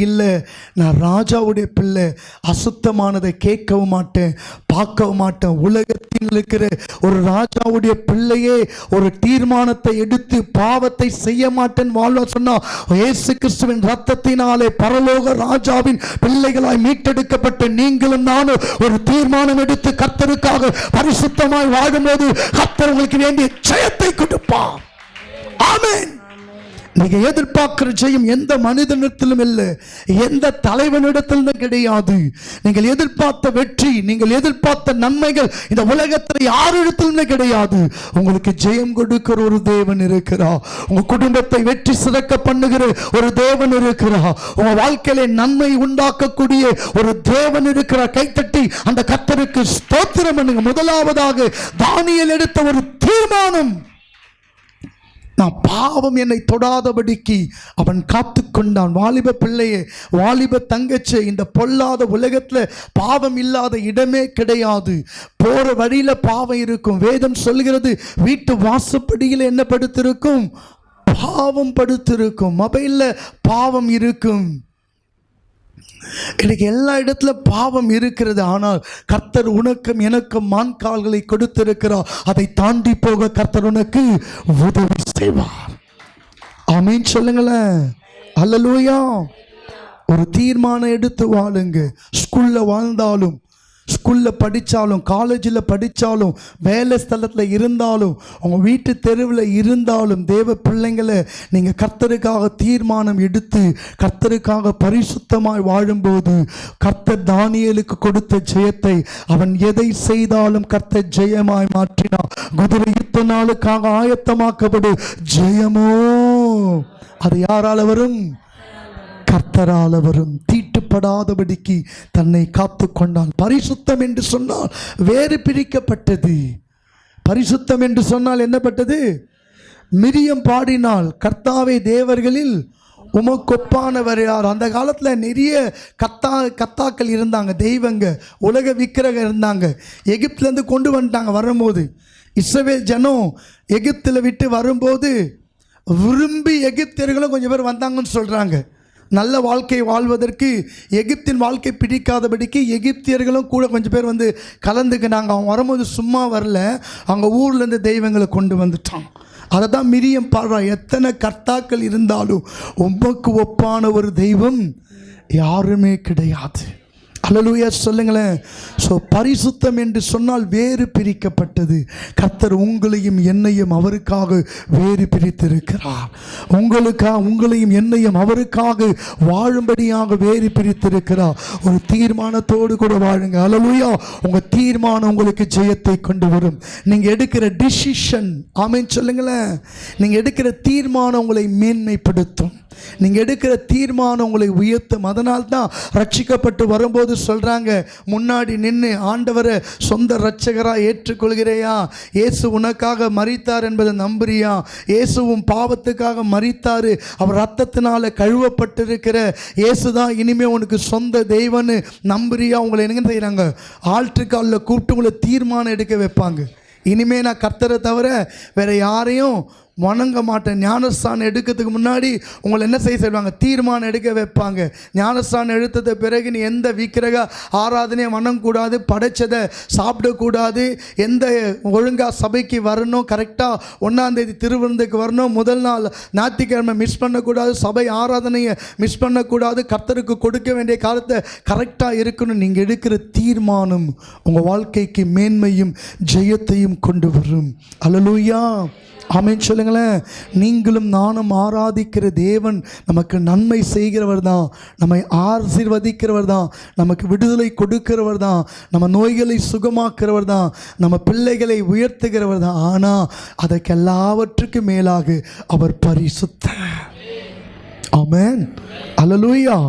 நான் ராஜாவுடைய பிள்ளை, அசுத்தமானதை கேட்கவும் மாட்டேன், பார்க்கவும் மாட்டேன். உலகத்தில் இருக்கிற ஒரு ராஜாவுடைய பிள்ளையே ஒரு தீர்மானத்தை எடுத்து பாவத்தை செய்ய மாட்டேன் வாழ்வா சொன்னா, இயேசு கிறிஸ்துவின் ரத்தத்தினாலே பரலோக ராஜாவின் பிள்ளைகளாய் மீட்டெடுக்கப்பட்ட நீங்களும் நானும் ஒரு தீர்மானம் எடுத்து கர்த்தருக்காக பரிசுத்தமாய் வாழும்போது கர்த்தர் உங்களுக்கு வேண்டிய ஜெயத்தை கொடுப்பார். ஆமென். நீங்க எதிர்பார்க்கிற ஜெயம் எந்த மனிதனிடத்திலும் இல்லை, எந்த தலைவனிடத்திலும் கிடையாது. நீங்கள் எதிர்பார்த்த வெற்றி, நீங்கள் எதிர்பார்த்த நன்மைகள் இந்த உலகத்தில் யாரிடத்திலும் கிடையாது. உங்களுக்கு ஜெயம் கொடுக்கிற ஒரு தேவன் இருக்கிறார். உங்க குடும்பத்தை வெற்றி சிறக்க பண்ணுகிற ஒரு தேவன் இருக்கிறார். உங்க வாழ்க்கையில நன்மை உண்டாக்கக்கூடிய ஒரு தேவன் இருக்கிறார். கைத்தட்டி அந்த கர்த்தருக்கு ஸ்தோத்திரம் பண்ணுங்க. முதலாவதாக தானியேல் எடுத்த ஒரு தீர்மானம், நான் பாவம் என்னை தொடாதபடிக்கு அவன் காத்து கொண்டான். வாலிப பிள்ளையே, வாலிப தங்கச்சி, இந்த பொல்லாத உலகத்தில் பாவம் இல்லாத இடமே கிடையாது. போற வழியில பாவம் இருக்கும். வேதம் சொல்கிறது, வீட்டு வாசப்படியில் என்ன படுத்திருக்கும்? பாவம் படுத்திருக்கும். மொபைல்ல பாவம் இருக்கும். இன்னைக்கு எல்லா இடத்துல பாவம் இருக்கிறது. ஆனால் கர்த்தர் உனக்கும் எனக்கும் மான் கால்களை கொடுத்திருக்கிறார். அதை தாண்டி போக கர்த்தர் உனக்கு உதவி செய்வார். ஆமீன் சொல்லுங்களேன். அல்லேலூயா. ஒரு தீர்மானம் எடுத்து வாழுங்க. ஸ்கூல்ல வாழ்ந்தாலும், ஸ்கூலில் படித்தாலும், காலேஜில் படித்தாலும், வேலை ஸ்தலத்தில் இருந்தாலும், உங்கள் வீட்டு தெருவில் இருந்தாலும், தேவ பிள்ளைங்களை நீங்கள் கர்த்தருக்காக தீர்மானம் எடுத்து கர்த்தருக்காக பரிசுத்தமாய் வாழும்போது கர்த்தர் தானியேலுக்கு கொடுத்த ஜெயத்தை, அவன் எதை செய்தாலும் கர்த்தர் ஜெயமாய் மாற்றினார். குதிரை யுத்த நாளுக்காக ஆயத்தமாக்கப்படும் ஜெயமோ அது யாரால வரும்? கர்த்தரால் வரும். தீட்டுப்படாதபடிக்கு தன்னை காத்து கொண்டான். பரிசுத்தம் என்று சொன்னால் வேறு பிரிக்கப்பட்டது. பரிசுத்தம் என்று சொன்னால் என்னப்பட்டது? மிரியம் பாடினால், கர்த்தாவே தேவர்களில் உமக்கொப்பானவர் யார்? அந்த காலத்தில் நிறைய கத்தாக்கள் இருந்தாங்க, தெய்வங்க, உலக விக்கிரகம் இருந்தாங்க. எகிப்திலேருந்து கொண்டு வந்துட்டாங்க. வரும்போது இஸ்ரவேல் ஜனம் எகிப்தில் விட்டு வரும்போது விரும்பி எகிப்தியர்களும் கொஞ்சம் பேர் வந்தாங்கன்னு சொல்கிறாங்க. நல்ல வாழ்க்கை வாழ்வதற்கு எகிப்தின் வாழ்க்கை பிடிக்காதபடிக்கு எகிப்தியர்களும் கூட கொஞ்சம் பேர் வந்து கலந்துக்கினாங்க. அவங்க வரும்போது சும்மா வரல, அவங்க ஊர்லேருந்து தெய்வங்களை கொண்டு வந்துட்டான். அதை தான் மிரியம் பாடுறா, எத்தனை கர்த்தாக்கள் இருந்தாலும் உமக்கு ஒப்பான ஒரு தெய்வம் யாருமே கிடையாது. அல்லேலூயா சொல்லுங்களேன். ஸோ பரிசுத்தம் என்று சொன்னால் வேறு பிரிக்கப்பட்டது. கர்த்தர் உங்களையும் என்னையும் அவருக்காக வேறு பிரித்திருக்கிறார். உங்களையும் என்னையும் அவருக்காக வாழும்படியாக வேறு பிரித்திருக்கிறார். ஒரு தீர்மானத்தோடு கூட வாழுங்க. அல்லேலூயா. உங்கள் தீர்மானம் உங்களுக்கு ஜெயத்தை கொண்டு வரும். நீங்கள் எடுக்கிற டிசிஷன், ஆமென் சொல்லுங்களேன், நீங்கள் எடுக்கிற தீர்மானம் உங்களை மேன்மைப்படுத்தும். நீங்கள் எடுக்கிற தீர்மானம் உங்களை உயர்த்தும். அதனால்தான் ரட்சிக்கப்பட்டு வரும்போது சொல்கிறாங்க, முன்னாடி நின்று ஆண்டவரை சொந்த ரட்சகராக ஏற்றுக்கொள்கிறையா? இயேசு உனக்காக மரித்தார் என்பதை நம்புறியா? இயேசுவும் பாவத்துக்காக மரித்தார், அவர் ரத்தத்தினால கழுவப்பட்டிருக்கிற இயேசு தான் இனிமேல் உனக்கு சொந்த தெய்வன்னு நம்புறியா? உங்களை என்ன செய்கிறாங்க? ஆல்ட்ருக்காலில் கூப்பிட்டு உங்களை தீர்மானம் எடுக்க வைப்பாங்க. இனிமேல் நான் கர்த்தரை தவிர வேறு யாரையும் வணங்க மாட்டேன். ஞானஸ்தானம் எடுக்கிறதுக்கு முன்னாடி உங்களை என்ன செய்வாங்க? தீர்மானம் எடுக்க வைப்பாங்க. ஞானஸ்தானம் எடுத்தது பிறகு நீ எந்த விக்கிரக ஆராதனையை வணங்கக்கூடாது, படைச்சதை சாப்பிடக்கூடாது, எந்த ஒழுங்காக சபைக்கு வரணும், கரெக்டாக 1ஆம் தேதி திருவிருந்துக்கு வரணும், முதல் நாள் ஞாயிற்றுக்கிழமை மிஸ் பண்ணக்கூடாது, சபை ஆராதனையை மிஸ் பண்ணக்கூடாது, கர்த்தருக்கு கொடுக்க வேண்டிய காலத்தை கரெக்டாக இருக்கணும். நீங்கள் எடுக்கிற தீர்மானம் உங்கள் வாழ்க்கைக்கு மேன்மையும் ஜெயத்தையும் கொண்டு வரும். அல்லேலூயா. ஆமென் சொல்லுங்களேன். நீங்களும் நானும் ஆராதிக்கிற தேவன் நமக்கு நன்மை செய்கிறவர் தான், நம்மை ஆசீர்வதிக்கிறவர் தான், நமக்கு விடுதலை கொடுக்கிறவர் தான், நம்ம நோய்களை சுகமாக்குறவர் தான், நம்ம பிள்ளைகளை உயர்த்துகிறவர் தான். ஆனால் அதற்கு எல்லாவற்றுக்கும் மேலாக அவர் பரிசுத்தர். ஆமென். அல்லேலூயா.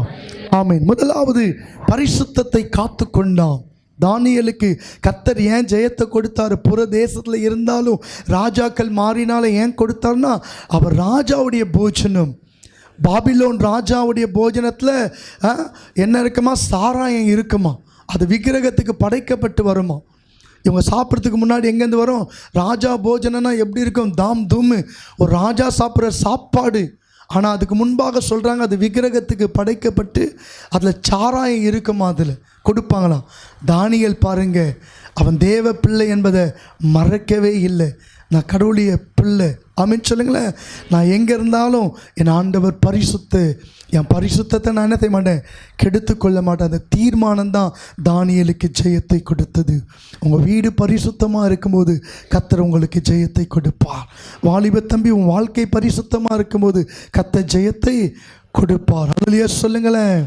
ஆமென். முதலாவது பரிசுத்தத்தை காத்து கொண்டான். தானியேலுக்கு கர்த்தர் ஏன் ஜெயத்தை கொடுத்தாரு? புற தேசத்தில் இருந்தாலும் ராஜாக்கள் மாறினாலும் ஏன் கொடுத்தாருன்னா, அவர் ராஜாவுடைய போஜனம், பாபிலோன் ராஜாவுடைய போஜனத்தில் என்ன இருக்குமா? சாராயம் இருக்குமா? அது விக்கிரகத்துக்கு படைக்கப்பட்டு வருமா? இவங்க சாப்பிட்றதுக்கு முன்னாடி எங்கேருந்து வரும்? ராஜா போஜனம்னா எப்படி இருக்கும்? தாம் தூம், ஒரு ராஜா சாப்பிட்ற சாப்பாடு. ஆனால் அதுக்கு முன்பாக சொல்கிறாங்க, அது விக்கிரகத்துக்கு படைக்கப்பட்டு அதில் சாராயம் இருக்குமா, அதில் கொடுப்பாங்களாம். தானியேல் பாருங்க, அவன் தேவ பிள்ளை என்பதை மறக்கவே இல்லை. நான் கடவுளுடைய பிள்ளை, ஆமென் சொல்லுங்களேன். நான் எங்கே இருந்தாலும் என் ஆண்டவர் பரிசுத்த, என் பரிசுத்தத்தை நான் என்ன செய்ய மாட்டேன், கெடுத்து கொள்ள மாட்டேன். அந்த தீர்மானம் தான் தானியேலுக்கு ஜெயத்தை கொடுத்தது. உங்கள் வீடு பரிசுத்தமாக இருக்கும்போது கர்த்தர் உங்களுக்கு ஜெயத்தை கொடுப்பார். வாலிப தம்பி, உன் வாழ்க்கை பரிசுத்தமாக இருக்கும்போது கர்த்தர் ஜெயத்தை கொடுப்பார். அல்லேலூயா சொல்லுங்களேன்.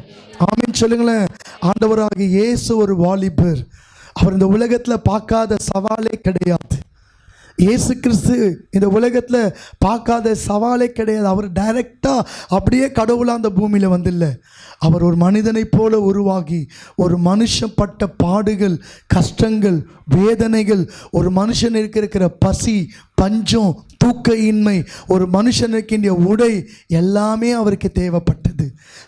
ஆமென் சொல்லுங்களேன். ஆண்டவராகிய இயேசு ஒரு வாலிபர். அவர் இந்த உலகத்தில் பார்க்காத சவாலே கிடையாது. இயேசு கிறிஸ்து இந்த உலகத்தில் பார்க்காத சவாலே கிடையாது. அவர் டைரெக்டாக அப்படியே கடவுளாக அந்த பூமியில் வந்தில்லை. அவர் ஒரு மனிதனைப் போல உருவாகி, ஒரு மனுஷன் பட்ட பாடுகள், கஷ்டங்கள், வேதனைகள், ஒரு மனுஷனுக்கு இருக்கிற பசி, பஞ்சம், தூக்க இன்மை, ஒரு மனுஷனுக்கு உடை எல்லாமே அவருக்கு தேவைப்பட்டது.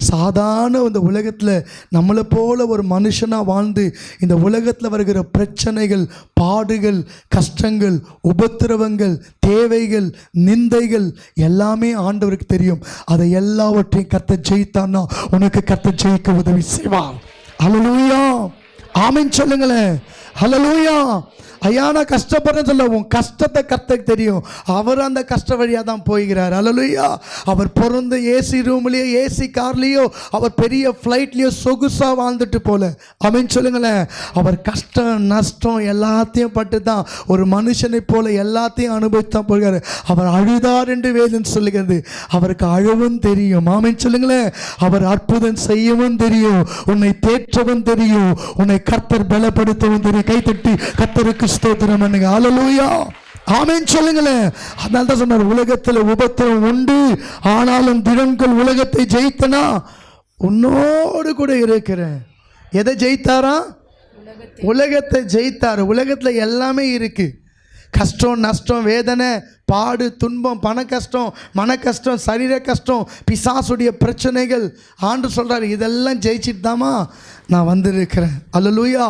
சாதாரண இந்த உலகத்தில் நம்மளை போல ஒரு மனுஷனாக வாழ்ந்து இந்த உலகத்தில் வருகிற பிரச்சனைகள், பாடுகள், கஷ்டங்கள், உபத்திரவங்கள், தேவைகள், நிந்தைகள் எல்லாமே ஆண்டவருக்கு தெரியும். அதை எல்லாவற்றையும் கர்த்தர் ஜெயித்தான்னா உனக்கு கர்த்தர் ஜெயிக்க உதவி செய்வார். அல்லேலூயா. ஆமென் சொல்லுங்களேன். அல்லேலூயா. ஐயா நான் கஷ்டப்படுறேன்னு சொல்ல, உன் கஷ்டத்தை கர்த்தருக்கு தெரியும். அவர் அந்த கஷ்ட வழியாக தான் போய்கிறார். அல்லேலூயா. அவர் பிறந்த ஏசி ரூம்லேயோ ஏசி கார்லேயோ அவர் பெரிய ஃப்ளைட்லேயோ சொகுசாக வாழ்ந்துட்டு போல. ஆமென் சொல்லுங்களேன். அவர் கஷ்டம் நஷ்டம் எல்லாத்தையும் பட்டு தான் ஒரு மனுஷனை போல எல்லாத்தையும் அனுபவித்தான் போகிறார். அவர் அழுதார் என்று வேதம் சொல்லுகிறது. அவருக்கு அழவும் தெரியும். ஆமென் சொல்லுங்களேன். அவர் அற்புதம் செய்யவும் தெரியும், உன்னை தேற்றவும் தெரியும், உன்னை கர்த்தர் பலப்படுத்தவும் தெரியும். கைத்தட்டி கர்த்தருக்கு ஸ்தோத்திரம் பண்ணுங்க. அல்லேலூயா. ஆமென் சொல்லுங்களேன். அதனால தான் சொன்னார், உலகத்தில் உபத்திரம் உண்டு, ஆனாலும் தினங்கள் உலகத்தை ஜெயித்தனா உன்னோடு கூட இருக்கிறேன். எதை ஜெயித்தாரா? உலகத்தை ஜெயித்தார். உலகத்தில் எல்லாமே இருக்கு. கஷ்டம், நஷ்டம், வேதனை, பாடு, துன்பம், பண கஷ்டம், மன கஷ்டம், சரீர கஷ்டம், பிசாசுடைய பிரச்சனைகள். ஆண்டு சொல்கிறார், இதெல்லாம் ஜெயிச்சிட்டு தாமா நான் வந்திருக்கிறேன். அல்லேலூயா.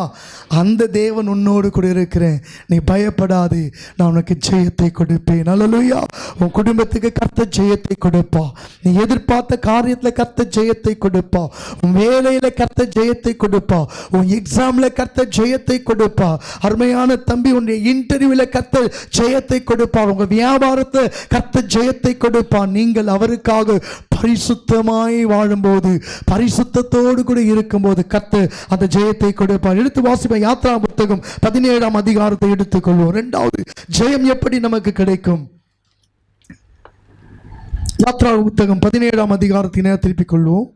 அந்த தேவன் உன்னோடு கூட இருக்கிறேன், நீ பயப்படாது, நான் உனக்கு ஜெயத்தை கொடுப்பேன். அல்லேலூயா. உன் குடும்பத்துக்கு கர்த்தர் ஜெயத்தை கொடுப்பா. நீ எதிர்பார்த்த காரியத்தில் கர்த்தர் ஜெயத்தை கொடுப்பா. உன் வேலையில் கர்த்தர் ஜெயத்தை கொடுப்பா. உன் எக்ஸாமில் கர்த்தர் ஜெயத்தை கொடுப்பா. அருமையான தம்பி, உன்னுடைய இன்டர்வியூவில் கர்த்தர் ஜெயத்தை கொடுப்பா. உங்கள் வியாபாரத்தை கர்த்தர் ஜெயத்தை கொடுப்பார். நீங்கள் அவருக்காக பரிசுத்தமாய் வாழும்போது, பரிசுத்தத்தோடு கூட இருக்கும்போது கர்த்தர் அந்த ஜெயத்தை கொடுப்பார். எடுத்து வாசிப்போம். யாத்ரா புத்தகம் 17ஆம் அதிகாரத்தை எடுத்துக்கொள்வோம். இரண்டாவது ஜெயம் எப்படி நமக்கு கிடைக்கும்? யாத்ரா புத்தகம் 17ஆம் அதிகாரத்தினை திருப்பிக் கொள்வோம்.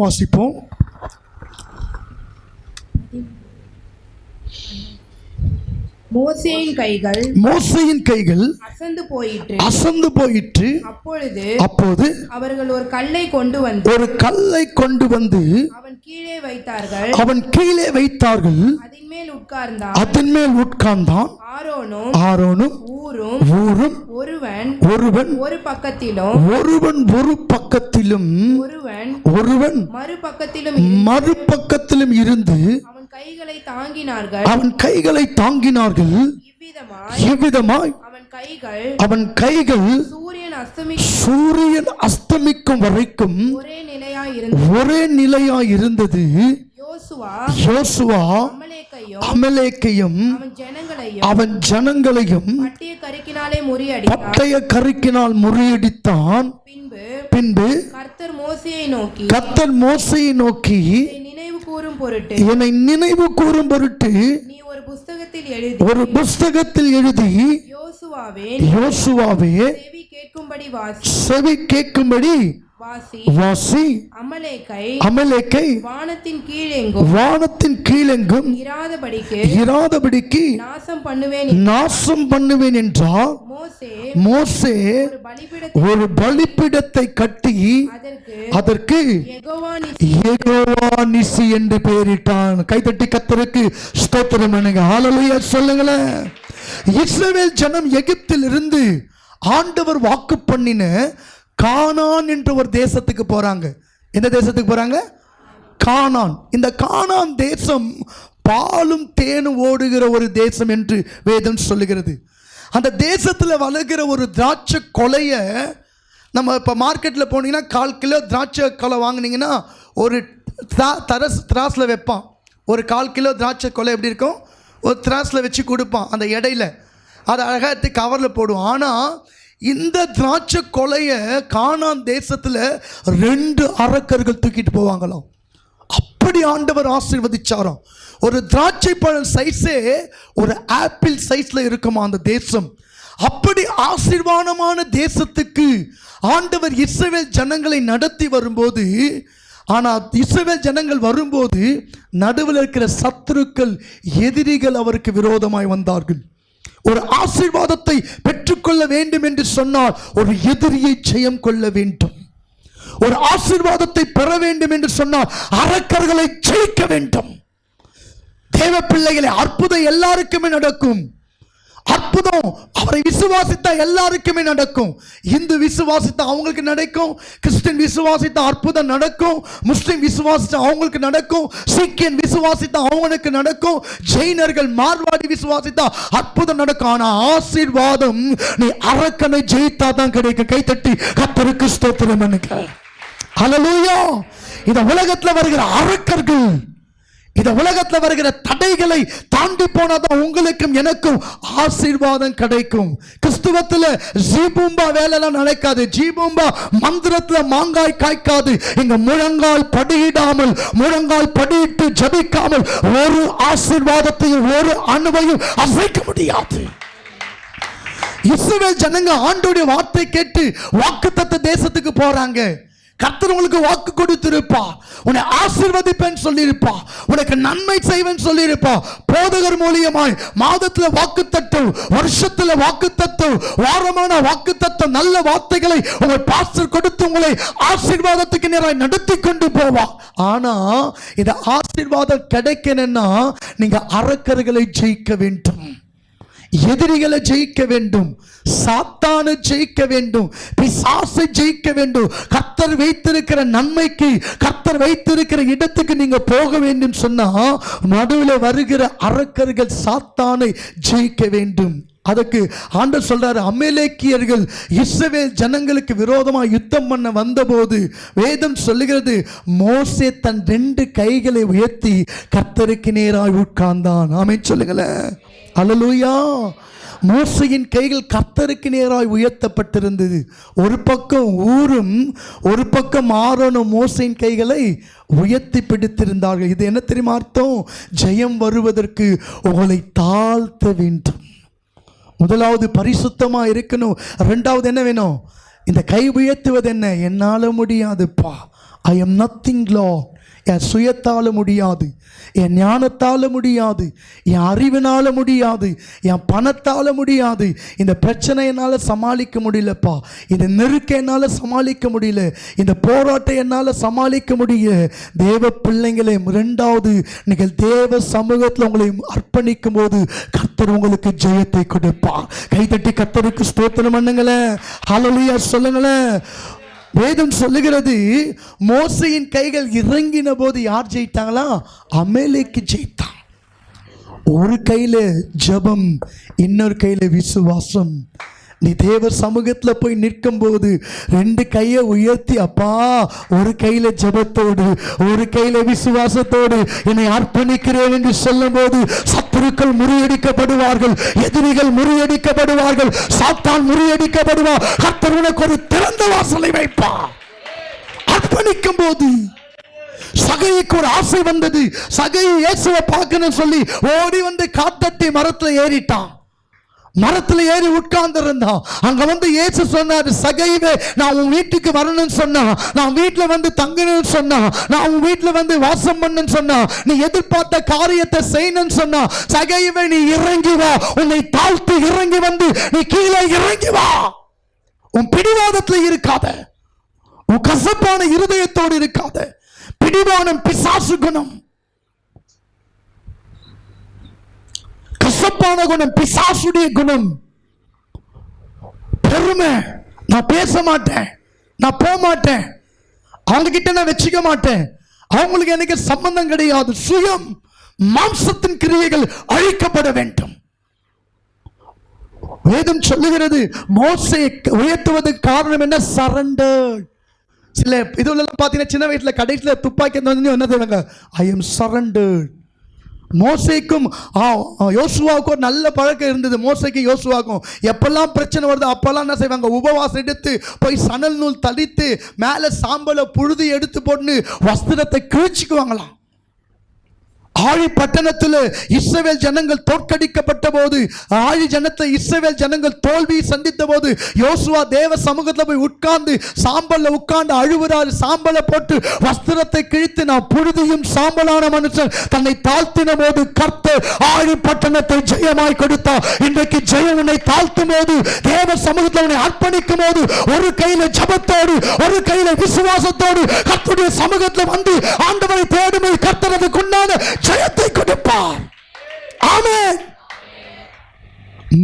வாசிப்போம். மோசேயின் கைகள் அசந்து போயிற்று. அப்போது அவர்கள் ஒரு கல்லை கொண்டு வந்து அவன் கீழே வைத்தார்கள். அதன் மேல் உட்கார்ந்தான். ஆரோனும் ஊரும் ஒருவன் ஒரு பக்கத்திலும் ஒருவன் மறுபக்கத்திலும் இருந்து அவன் கைகளை தாங்கினார்கள். இவ்விதமாய் அவன் கைகள் சூரியன் அஸ்தமிக்கும் வரைக்கும் ஒரே நிலையாய் இருந்தது. யோசுவா அமலேக்கையும் அவன் ஜனங்களையும் பட்டய கருக்கினால் முறியடித்தான். பின்பு கர்த்தர் மோசேயை நோக்கி, என்னை நினைவு கூறும் பொருட்டு ஒரு புஸ்தகத்தில் எழுதி யோசுவாவே செவி கேட்கும்படி வாசி. அமலேக்கை வானத்தின் கீழெங்கும் இராதபடிக்கு நாசம் பண்ணுவேன் என்றார். மோசே ஒரு பலிபீடத்தை கட்டி அதற்கு யெகோவா நிசி என்று பெயரிட்டான். கைதட்டி கர்த்தருக்கு ஸ்தோத்திரம் பண்ணுங்க. ஹல்லேலூயா சொல்லுங்களேன். இஸ்ரவேல் ஜனம் எகிப்தில் இருந்து ஆண்டவர் வாக்கு பண்ணின கானான் என்ற ஒரு தேசத்துக்கு போறாங்க. எந்த தேசத்துக்கு போறாங்க? கானான். இந்த கானான் தேசம் பாலும் தேனும் ஓடுகிற ஒரு தேசம் என்று வேதம் சொல்லுகிறது. அந்த தேசத்தில் வளர்கிற ஒரு திராட்சை கொலையை நம்ம இப்போ மார்க்கெட்டில் போனீங்கன்னா 1/4 கிலோ திராட்சை கொலை வாங்கினீங்கன்னா ஒரு திராஸில் வைப்பான். ஒரு 1/4 கிலோ திராட்சை கொலை எப்படி இருக்கும்? ஒரு திராஸில் வச்சு கொடுப்பான். அந்த எடையில் அதை அழகாக கவரில் போடுவோம். ஆனால் இந்த திராட்சை கொலையை கானான் தேசத்தில் 2 அரக்கர்கள் தூக்கிட்டு போவாங்களாம். அப்படி ஆண்டவர் ஆசீர்வதிச்சாராம். ஒரு திராட்சை பழம் சைஸே ஒரு ஆப்பிள் சைஸ்ல இருக்குமா அந்த தேசம். அப்படி ஆசீர்வாதமான தேசத்துக்கு ஆண்டவர் இஸ்ரவேல் ஜனங்களை நடத்தி வரும்போது, ஆனால் இஸ்ரவேல் ஜனங்கள் வரும்போது நடுவில் இருக்கிற சத்துருக்கள், எதிரிகள் அவருக்கு விரோதமாய் வந்தார்கள். ஒரு ஆசீர்வாதத்தை பெற்றுக்கொள்ள வேண்டும் என்று சொன்னால் ஒரு எதிரியை ஜெயம் கொள்ள வேண்டும். ஒரு ஆசீர்வாதத்தை பெற வேண்டும் என்று சொன்னால் அரக்கர்களை ஜெயிக்க வேண்டும். தேவ பிள்ளைகளை, அற்புதம் எல்லாருக்குமே நடக்கும். அற்புதம் அவரை விசுவாசித்தா எல்லாருக்குமே நடக்கும். இந்து விசுவாசித்தா அவங்களுக்கு நடக்கும், கிறிஸ்டின் விசுவாசித்தா அற்புதம் நடக்கும், முஸ்லிம் விசுவாசித்தா அவங்களுக்கு நடக்கும், சீக்கியன் விசுவாசித்தா அவங்களுக்கு நடக்கும், ஜெயினர்கள் மார்வாடி விசுவாசித்தா அற்புதம் நடக்கும். ஆனா ஆசீர்வாதம் நீ அரக்கனை ஜெயித்தா தான் கிடைக்கும். கைத்தட்டி கர்த்தருக்கு ஸ்தோத்திரம் பண்ணுங்க. ஹல்லேலூயா. இந்த உலகத்துல வருகிற அரக்கர்கள், இந்த உலகத்தில் வருகிற தடைகளை தாண்டி போனாதான் உங்களுக்கும் எனக்கும் ஆசீர்வாதம் கிடைக்கும். கிறிஸ்துவத்தில் ஜீபூம்பா வேலைலாம் நடக்காது. ஜீபூம்பா மந்திரத்தில் மாங்காய் காய்க்காது. இங்க முழங்கால் படியிடாமல், முழங்கால் படியிட்டு ஜபிக்காமல் ஒரு ஆசீர்வாதத்தையும் ஒரு அணுவையும் அசைக்க முடியாது. இஸ்ரவேல் ஜனங்க ஆண்டோடைய வார்த்தை கேட்டு வாக்குத்தத்த தேசத்துக்கு போறாங்க. கர்த்தர் உங்களுக்கு வாக்கு கொடுத்திருப்பா, உன்னை ஆசீர்வதிப்பேன் சொல்லியிருப்பா, உனக்கு நன்மை செய்வேன் சொல்லியிருப்பா. போதகர் மூலியமாய் மாதத்தில் வாக்குத்தத்தம், வருஷத்துல வாக்குத்தத்தம், வாரமான வாக்குத்தத்தம், நல்ல வார்த்தைகளை உங்கள் பாஸ்டர் கொடுத்து உங்களை ஆசீர்வாதத்துக்கு நேராக நடத்தி கொண்டு போவா. ஆனா இந்த ஆசீர்வாதம் கிடைக்கணும்னா நீங்க அரக்கர்களை ஜெயிக்க வேண்டும், எதிரிகளை ஜெயிக்க வேண்டும், சாத்தானை ஜெயிக்க வேண்டும், பிசாசை ஜெயிக்க வேண்டும். கர்த்தர் வைத்திருக்கிற நன்மைக்கு, கர்த்தர் வைத்திருக்கிற இடத்துக்கு நீங்க போக வேண்டும் சொன்னா நடுவில் வருகிற அரக்கர்கள் சாத்தானை ஜெயிக்க வேண்டும். அதுக்கு ஆண்டவர் சொல்றாரு, அமலேக்கியர்கள் இஸ்ரவேல் ஜனங்களுக்கு விரோதமாக யுத்தம் பண்ண வந்தபோது வேதம் சொல்லுகிறது, மோசே தன் 2 கைகளை உயர்த்தி கர்த்தருக்கு நேராய் உட்கார்ந்தான். ஆமென் சொல்லுங்களேன். அல்லேலூயா. மோசையின் கைகள் கர்த்தருக்கு நேராய் உயர்த்தப்பட்டிருந்தது. ஒரு பக்கம் ஊரும் ஒரு பக்கம் ஆரோனும் மோசையின் கைகளை உயர்த்தி பிடித்திருந்தார்கள். இது என்ன தெரியுமா அர்த்தம்? ஜெயம் வருவதற்கு உங்களை தாழ்த்த வேண்டும். முதலாவது பரிசுத்தமா இருக்கணும். 2வது என்ன வேணும்? இந்த கை உயர்த்துவது என்ன? என்னால முடியாதுப்பா, ஐ எம் நத்திங் லார்ட். என் சுயத்தால் முடியாது, என் ஞானத்தால் முடியாது, என் அறிவினால் முடியாது, என் பணத்தால் முடியாது. இந்த பிரச்சனை என்னால் சமாளிக்க முடியலப்பா, இந்த நெருக்க என்னால் சமாளிக்க முடியல, இந்த போராட்டம் என்னால் சமாளிக்க முடியல. தேவ பிள்ளைங்களே, 2வது நீங்கள் தேவ சமூகத்தில் உங்களை அர்ப்பணிக்கும் போது கர்த்தர் உங்களுக்கு ஜெயத்தை கொடுப்பார். கைதட்டி கர்த்தருக்கு ஸ்தோத்திரம் பண்ணுங்களேன். ஹல்லேலூயா சொல்லுங்களேன். வேதம் சொல்லுகிறது, மோசையின் கைகள் இறங்கின போது யார் ஜெயித்தாங்களா? அமலேக்கு ஜெயித்தான். ஒரு கையில ஜெபம், இன்னொரு கையில விசுவாசம். நீ தேவ சமூகத்தில் போய் நிற்கும் போது 2 கையை உயர்த்தி, அப்பா, ஒரு கையில ஜெபத்தோடு ஒரு கையில விசுவாசத்தோடு என்னை அர்ப்பணிக்கிறேன் என்று சொல்லும் போது சத்துருக்கள் முறியடிக்கப்படுவார்கள், எதிரிகள் முறியடிக்கப்படுவார்கள், சாத்தான் முறியடிக்கப்படுவார். கர்த்தர் உனக்கு ஒரு திறந்த வாசலை வைப்பார். அர்ப்பணிக்கும் போது சகைக்கு ஒரு ஆசை வந்தது. சகை இயேசுவை பார்க்கணும்னு சொல்லி ஓடி வந்து காத்தட்டி மரத்தில் ஏறிட்டான். மரத்தில் ஏறி உட்கார்ந்து இருந்தான். அங்க வந்து இயேசு சொன்னார், சகைவே, நான் உன் வீட்டுக்கு வரணும்னு சொன்னா, நான் வீட்டில் வந்து தங்கணும்னு சொன்னா, நான் உன் வீட்டில் வந்து வாசம் பண்ணணும்னு சொன்னா, நீ எதிர்பார்த்த காரியத்தை செய்யணும்னு சொன்னா, சகைவே நீ இறங்கி வா, உன்னை தாழ்த்து இறங்கி வந்து நீ கீழே இறங்கி வா. உன் பிடிவாதத்தில் இருக்காத, உன் கசப்பான இருதயத்தோடு இருக்காத. பிடிவானம் பிசாசு குணம், கசப்பான குணம் பிசாசுடைய குணம். பெருமை, நான் பேச மாட்டேன், நான் போக மாட்டேன், அவங்க கிட்ட நான் வச்சுக்க மாட்டேன், அவங்களுக்கு எனக்கு சம்பந்தம் கிடையாது. சுயம், மாம்சத்தின் கிரியைகள் அழிக்கப்பட வேண்டும். வேதம் சொல்லுகிறது, மோசே உயர்த்துவதற்கு காரணம் என்ன? சரண்டர். சில இதுல பாத்தீங்கன்னா சின்ன வயசுல கடைசியில் துப்பாக்கி என்ன சொல்லுவாங்க? I am surrendered. மோசேக்கும் யோசுவாவுக்கும் ஒரு நல்ல பழக்கம் இருந்தது. மோசேக்கும் யோசுவாக்கும் எப்பெல்லாம் பிரச்சனை வருது அப்பெல்லாம் என்ன செய்வாங்க? உபவாசம் எடுத்து போய் சணல் நூல் தடித்து மேலே சாம்பலை புழுதி எடுத்து போட்டு வஸ்திரத்தை கிழிச்சுக்குவாங்களாம். ஆழி பட்டணத்தில் இஸ்ரவேல் ஜனங்கள் தோற்கடிக்கப்பட்ட போது, ஆழி ஜனத்தில் இஸ்ரவேல் ஜனங்கள் தோல்வி சந்தித்த போது, யோசுவா தேவ சமூகத்தில் போய் உட்கார்ந்து சாம்பல்ல உட்கார்ந்து அழுவுறாரு. சாம்பலை போட்டு வஸ்திரத்தை கிழித்து, நான் புழுதியும் சாம்பலான மனுஷன் தன்னை தாழ்த்தின போது கர்த்தர் ஆழி பட்டணத்தை ஜெயமாய் கொடுத்தார். இன்றைக்கு ஜெயம் உன்னை தாழ்த்தும் போது, தேவ சமூகத்தில் உன்னை அர்ப்பணிக்கும் போது, ஒரு கையில ஜபத்தோடு ஒரு கையில விசுவாசத்தோடு கர்த்தருடைய சமூகத்தில் வந்து ஆண்டவரை தேடும் கர்த்தர் அதுக்குண்டான ஜெயத்தை கொடுப்பார். ஆமென்.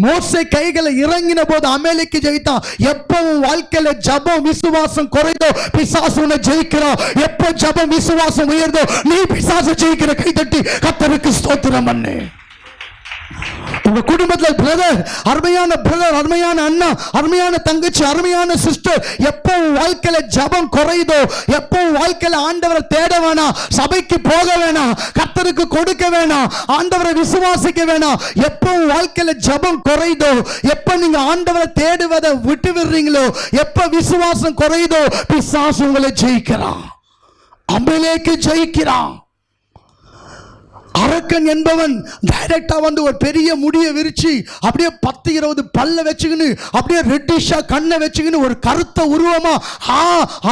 மோசே கைகளை இறங்கின போது அமலேக்கு ஜெயித்தான். எப்பவும் வாழ்க்கையில ஜபம் விசுவாசம் குறைந்தோ பிசாசு உன்னை ஜெயிக்கிறான். எப்போ ஜபம் விசுவாசம் உயர்ந்தோ நீ பிசாசு ஜெயிக்கிற. கைதட்டி கர்த்தருக்கு ஸ்தோத்திரம் பண்ணு. உங்க குடும்பத்தில் பிரதர், அருமையான பிரதர், அருமையான அண்ணா, அருமையான தங்கச்சி, அருமையான சிஸ்டர், எப்போ வாழ்க்கையில ஜபம் குறையுதோ, எப்போ வாழ்க்கையில ஆண்டவரை தேட வேணாம், சபைக்கு போக வேணாம், கர்த்தருக்கு கொடுக்க வேணாம், ஆண்டவரை விசுவாசிக்க வேணாம், எப்போ வாழ்க்கையில ஜபம் குறையுதோ, எப்ப நீங்க ஆண்டவரை தேடுவதை விட்டு விடுறீங்களோ, எப்ப விசுவாசம் குறையுதோ பிசாசு உங்களை ஜெயிக்கிறான். அமலேக்கு ஜெயிக்கிறான். அரக்கன் என்பவன் டைரக்டா வந்து ஒரு பெரிய முடியை விரிச்சு அப்படியே 10-20 பல்ல வச்சுக்கின்னு அப்படியே ரெட்டிஷா கண்ணை வச்சுக்கின்னு ஒரு கருத்த உருவமா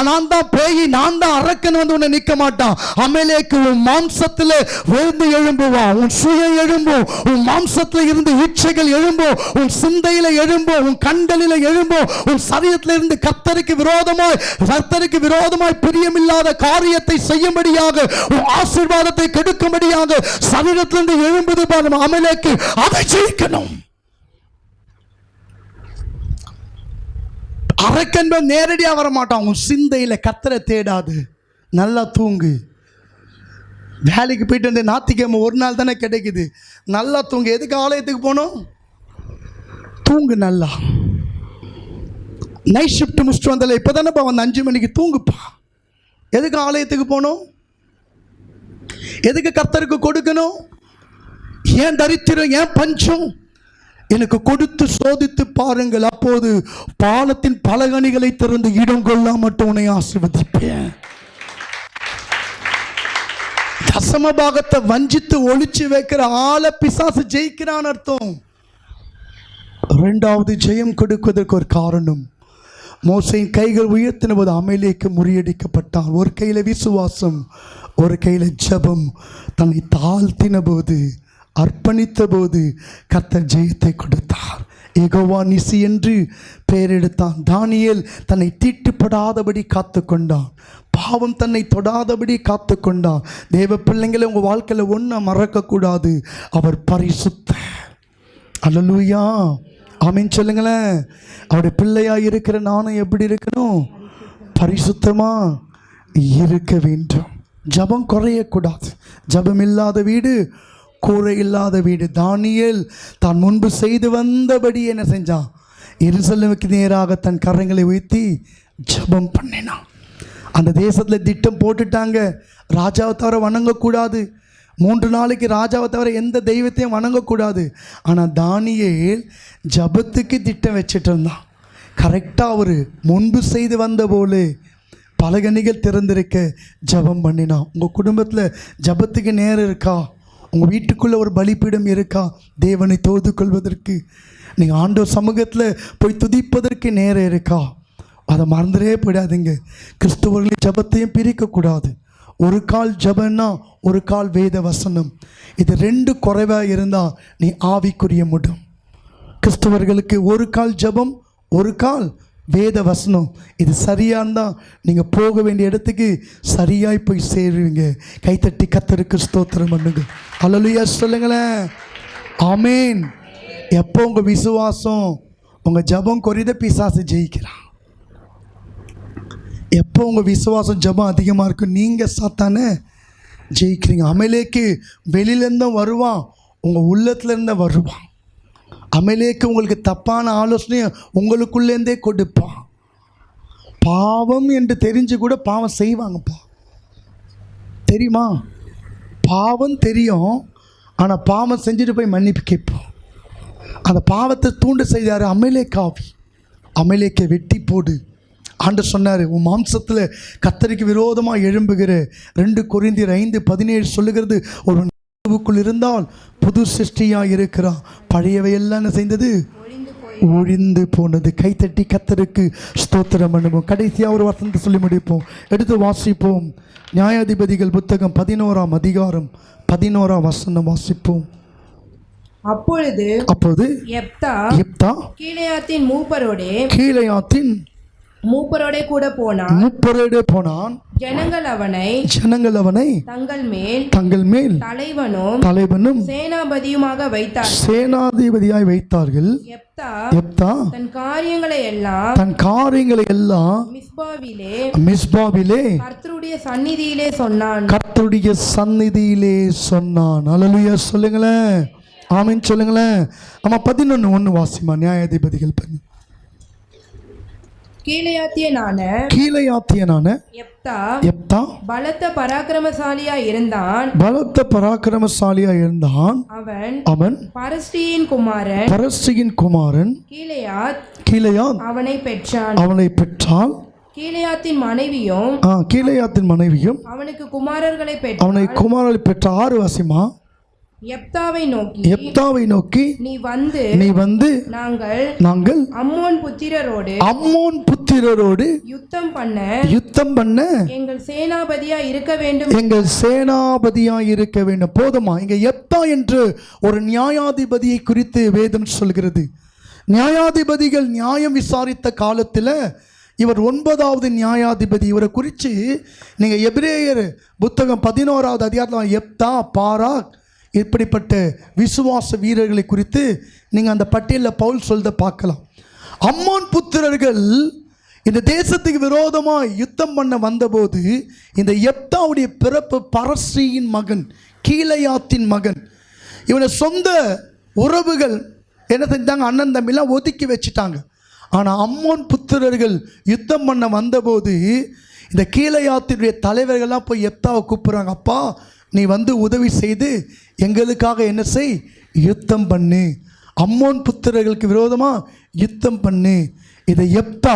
நான் தான் பேய், நான் தான் அரக்கன் வந்து உன்னை நிற்க மாட்டான். அமலேக்கு உன் மாம்சத்தில் விழுந்து எழும்புவான், உன் சுயம் எழும்பும், உன் மாம்சத்தில் இருந்து இச்சைகள் எழும்பும், உன் சிந்தையில எழும்பும், உன் கண்களில எழும்பும், உன் சரீரத்தில் இருந்து கர்த்தருக்கு விரோதமாய் பிரியமில்லாத காரியத்தை செய்யும்படியாக, உன் ஆசீர்வாதத்தை கெடுக்கும்படியாக சரீரத்திலிருந்து எழும்புது பாருங்க அமலேக்கு. அதை ஜெயிக்கணும். அரக்கன் நேரடியாக வர மாட்டான். உன் சிந்தையில கர்த்தரை தேடாது, நல்லா தூங்கு. வேலைக்கு போயிட்டு வந்து ஞாயிற்றுக்கிழமை ஒரு நாள் தானே கிடைக்குது, நல்லா தூங்கு. எதுக்கு ஆலயத்துக்கு போகணும்? தூங்கு நல்லா. நைட் ஷிஃப்ட் முடிச்சுட்டு வந்தால இப்போ தானேப்பா வந்து 5 மணிக்கு தூங்குப்பா. எதுக்கு ஆலயத்துக்கு போகணும்? எதுக்கு கர்த்தருக்கு கொடுக்கணும்? ஏன் தரித்திரம், ஏன் பஞ்சம்? எனக்கு கொடுத்து சோதித்து பாருங்கள், அப்போது பாலத்தின் பலகணிகளை திறந்து இடம் கொள்ளா மட்டும் உன்னை ஆசீர்வதிப்பேன். தசம பாகத்தை வஞ்சித்து ஒளிச்சு வைக்கிற ஆளை பிசாசு ஜெயிக்கிறான் அர்த்தம். இரண்டாவது ஜெயம் கொடுப்பதற்கு ஒரு காரணம், மோசேயின் கைகள் உயர்த்தின போது அமலேக்கு முறியடிக்கப்பட்டான். ஒரு கையில் விசுவாசம், ஒரு கையில் ஜெபம். தன்னை தாழ்த்தின போது, அர்ப்பணித்த போது கர்த்தர் ஜெயத்தை கொடுத்தார். யெகோவா நிசி என்று பெயரெடுத்தான். தானியேல் தன்னை தீட்டுப்படாதபடி காத்து கொண்டான். பாவம் தன்னை தொடாதபடி காத்து கொண்டான். தேவ பிள்ளைங்களை உங்கள் வாழ்க்கையில் ஒன்றை மறக்கக்கூடாது, அவர் பரிசுத்தர். அல்லேலூயா, ஆமென் சொல்லுங்களேன். அவருடைய பிள்ளையாக இருக்கிற நானும் எப்படி இருக்கணும்? பரிசுத்தமாக இருக்க வேண்டும். ஜபம் குறையக்கூடாது. ஜபம் இல்லாத வீடு கூரை இல்லாத வீடு. தானியேல் தான் முன்பு செய்து வந்தபடி என்ன செஞ்சான்? எருசலேமுக்கு நேராக தன் கரங்களை உயர்த்தி ஜபம் பண்ணினான். அந்த தேசத்தில் திட்டம் போட்டுட்டாங்க, ராஜாவை தவிர வணங்கக்கூடாது, 3 நாளைக்கு ராஜாவை தவிர எந்த தெய்வத்தையும் வணங்கக்கூடாது. ஆனால் தானியேல் ஜபத்துக்கு திட்டம் வச்சுட்டு இருந்தான். கரெக்டாக அவர் முன்பு செய்து வந்த போல பலகணிகள் திறந்திருக்க ஜபம் பண்ணினான். உங்கள் குடும்பத்தில் ஜபத்துக்கு நேரம் இருக்கா? உங்கள் வீட்டுக்குள்ளே ஒரு பலிப்பீடம் இருக்கா? தேவனை தொழுது கொள்வதற்கு, நீங்கள் ஆண்டவர் சமூகத்தில் போய் துதிப்பதற்கு நேரம் இருக்கா? அதை மறந்துடவே போயிடாதீங்க. கிறிஸ்துவர்களின் ஜபத்தையும் பிரிக்கக்கூடாது. ஒரு கால் ஜபன்னா ஒரு கால் வேத வசனம். இது 2 குறைவாக இருந்தால் நீ ஆவிக்குரிய முடும். கிறிஸ்தவர்களுக்கு ஒரு கால் ஜபம், ஒரு கால் வேத வசனம். இது சரியாக இருந்தால் நீங்கள் போக வேண்டிய இடத்துக்கு சரியாய் போய் சேருவீங்க. கைத்தட்டி கர்த்தருக்கு ஸ்தோத்திரம் பண்ணுங்க. அல்லேலூயா சொல்லுங்களேன். ஆமேன். எப்போ உங்கள் விசுவாசம், உங்கள் ஜபம் குறைத பிசாசு ஜெயிக்கிறான். எப்போ உங்கள் விசுவாசம் ஜபம் அதிகமாக இருக்கும், நீங்கள் சாத்தானே ஜெயிக்கிறீங்க. அமலேக்கு வெளியிலேருந்தும் வருவான், உங்கள் உள்ளத்துலேருந்தே வருவான். அமலேக்கு உங்களுக்கு தப்பான ஆலோசனையை உங்களுக்குள்ளேருந்தே கொடுப்பான். பாவம் என்று தெரிஞ்சு கூட பாவம் செய்வாங்கப்பா, தெரியுமா? பாவம் தெரியும், ஆனால் பாவம் செஞ்சுட்டு போய் மன்னிப்பு கேட்போம். அந்த பாவத்தை தூண்டு செய்தார் அமலேக்காவி. அமலேக்கை வெட்டி போடு. ஆண்டவர் சொன்னார், உன் மாம்சத்தில் கர்த்தருக்கு விரோதமாக எழும்புகிற 2 கொரிந்தியர் 5:17 சொல்லுகிறது, ஒரு க்குள் இருந்தால் புது சிருஷ்டியாக இருக்கிறான், பழையவையெல்லாம் என்ன செய்தது? ஒழிந்து போனது. கைத்தட்டி கர்த்தருக்கு ஸ்தோத்திரம் பண்ணுவோம். கடைசியாக ஒரு வசனத்தை சொல்லி முடிப்போம். எடுத்து வாசிப்போம். நியாயாதிபதிகள் புத்தகம் 11ஆம் அதிகாரம் 11ஆம் வசனம் வாசிப்போம். அப்பொழுது யெப்தா கீலேயாத்தின் மூப்பரோடே கூட போனான். ஜனங்கள் அவனை தங்கள் மேல் தலைவனும் சேனாபதியுமாக வைத்தார்கள். யெப்தா தன் காரியங்களை எல்லாம் மிஸ்பாவிலே கர்த்தருடைய சந்நிதியிலே சொன்னான். அல்லேலூயா சொல்லுங்களேன். ஆமென் சொல்லுங்களேன். ஆமா, 11:1 வாசிமா. நியாயாதிபதிகள் கீலேயாத்தியனான யெப்தா பலத்த பராக்கிரமசாலியா இருந்தான். அவன் பரஸ்தியின் குமாரன் கீலேயாத் அவனை பெற்றான். கீலேயாத்தின் மனைவியும் அவனுக்கு குமாரர்களை பெற்ற. 6 வாசிமா. யெப்தாவை நோக்கி நீ வந்து நாங்கள் அம்மோன் புத்திரரோடு யுத்தம் பண்ண எங்கள் சேனாபதியா இருக்க வேண்டும். போதுமா? இங்க யெப்தா என்று ஒரு நியாயாதிபதியை குறித்து வேதம் சொல்கிறது. நியாயாதிபதிகள் நியாயம் விசாரித்த காலத்தில் இவர் 9வது நியாயாதிபதி. இவரை குறித்து நீங்கள் எபிரேயர் புத்தகம் 11ஆவது அதிகாரத்தில் யெப்தா, பாராக், இப்படிப்பட்ட விசுவாச வீரர்களை குறித்து நீங்கள் அந்த பட்டியலில் பவுல் சொல்றதை பார்க்கலாம். அம்மோன் புத்திரர்கள் இந்த தேசத்துக்கு விரோதமாக யுத்தம் பண்ண வந்தபோது இந்த யெப்தாவுடைய பிறப்பு பரஸ்தியின் மகன், கீலேயாத்தின் மகன். இவனை சொந்த உறவுகள் என்ன செஞ்சாங்க? அண்ணன் தம்பிலாம் ஒதுக்கி வச்சுட்டாங்க. ஆனால் அம்மோன் புத்திரர்கள் யுத்தம் பண்ண வந்தபோது இந்த கீலேயாத்தினுடைய தலைவர்கள்லாம் போய் யெப்தாவை கூப்பிட்றாங்க. அப்பா, நீ வந்து உதவி செய்து எங்களுக்காக என்ன செய், யுத்தம் பண்ணு, அம்மோன் புத்திரர்களுக்கு விரோதமாக யுத்தம் பண்ணு. இதை யெப்தா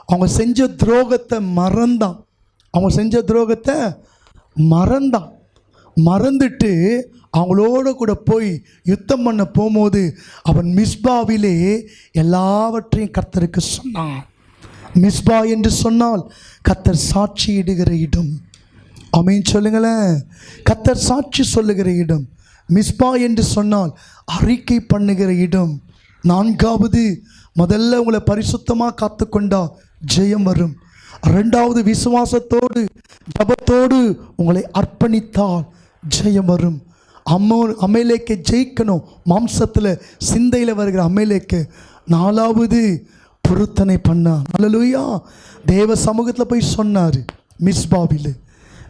அவங்க செஞ்ச துரோகத்தை மறந்தான். அவங்க செஞ்ச துரோகத்தை மறந்துட்டு அவங்களோட கூட போய் யுத்தம் பண்ண போகும்போது அவன் மிஸ்பாவிலே எல்லாவற்றையும் கர்த்தருக்கு சொன்னான். மிஸ்பா என்று சொன்னால் கர்த்தர் சாட்சியிடுகிற இடம். ஆமென் சொல்லுங்களேன். கர்த்தர் சாட்சி சொல்லுகிற இடம். மிஸ்பா என்று சொன்னால் அறிக்கை பண்ணுகிற இடம். நான்காவது, முதல்ல உங்களை பரிசுத்தமாக காத்துக்கொண்டா ஜெயம் வரும். ரெண்டாவது, விசுவாசத்தோடு ஜபத்தோடு உங்களை அர்ப்பணித்தால் ஜெயம் வரும். அமலேக்கை ஜெயிக்கணும், மாம்சத்தில் சிந்தையில் வருகிற அமலேக்கை. நாலாவது, பொருத்தனை பண்ணார். அல்லேலூயா. தேவ சமூகத்தில் போய் சொன்னார். மிஸ்பாவில்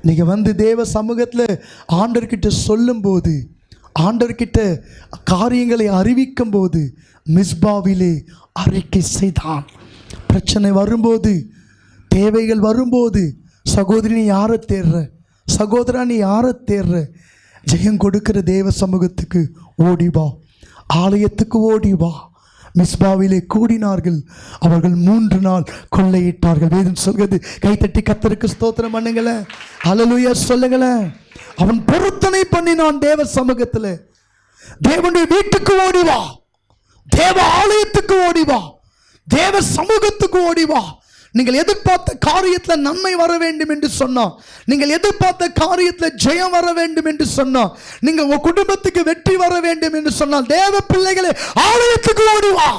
நீங்கள் வந்து தேவ சமூகத்தில் ஆண்டவர்கிட்ட சொல்லும்போது, ஆண்டவர்கிட்ட காரியங்களை அறிவிக்கும் போது மிஸ்பாவிலே அறிக்கை செய்தான். பிரச்சனை வரும்போது, தேவைகள் வரும்போது, சகோதரி நீ யாரை தேடுற, சகோதரா நீ யாரை தேடுற, ஜெயம் கொடுக்கிற தேவ சமூகத்துக்கு ஓடிவா, ஆலயத்துக்கு ஓடிவா. மிஸ்பாவிலே கூடினார்கள். அவர்கள் 3 நாள் கொள்ளையிட்டார்கள். வேதம் சொல்கிறது. கைத்தட்டி கர்த்தருக்கு ஸ்தோத்திரம் பண்ணுங்களேன். அல்லேலூயா சொல்லுங்களேன். அவன் பொருத்தனை பண்ணினான் தேவ சமூகத்தில். தேவனுடைய வீட்டுக்கு ஓடிவா, தேவ ஆலயத்துக்கு ஓடிவா, தேவ சமூகத்துக்கு ஓடிவா. நீங்கள் எதிர்பார்த்த காரியத்தில் நன்மை வர வேண்டும் என்று சொன்னார், நீங்கள் எதிர்பார்த்த காரியத்தில் ஜெயம் வர வேண்டும் என்று சொன்னார், நீங்கள் உங்கள் குடும்பத்துக்கு வெற்றி வர வேண்டும் என்று சொன்னால் தேவ பிள்ளைகளை ஆலயத்துக்கு ஓடிவா.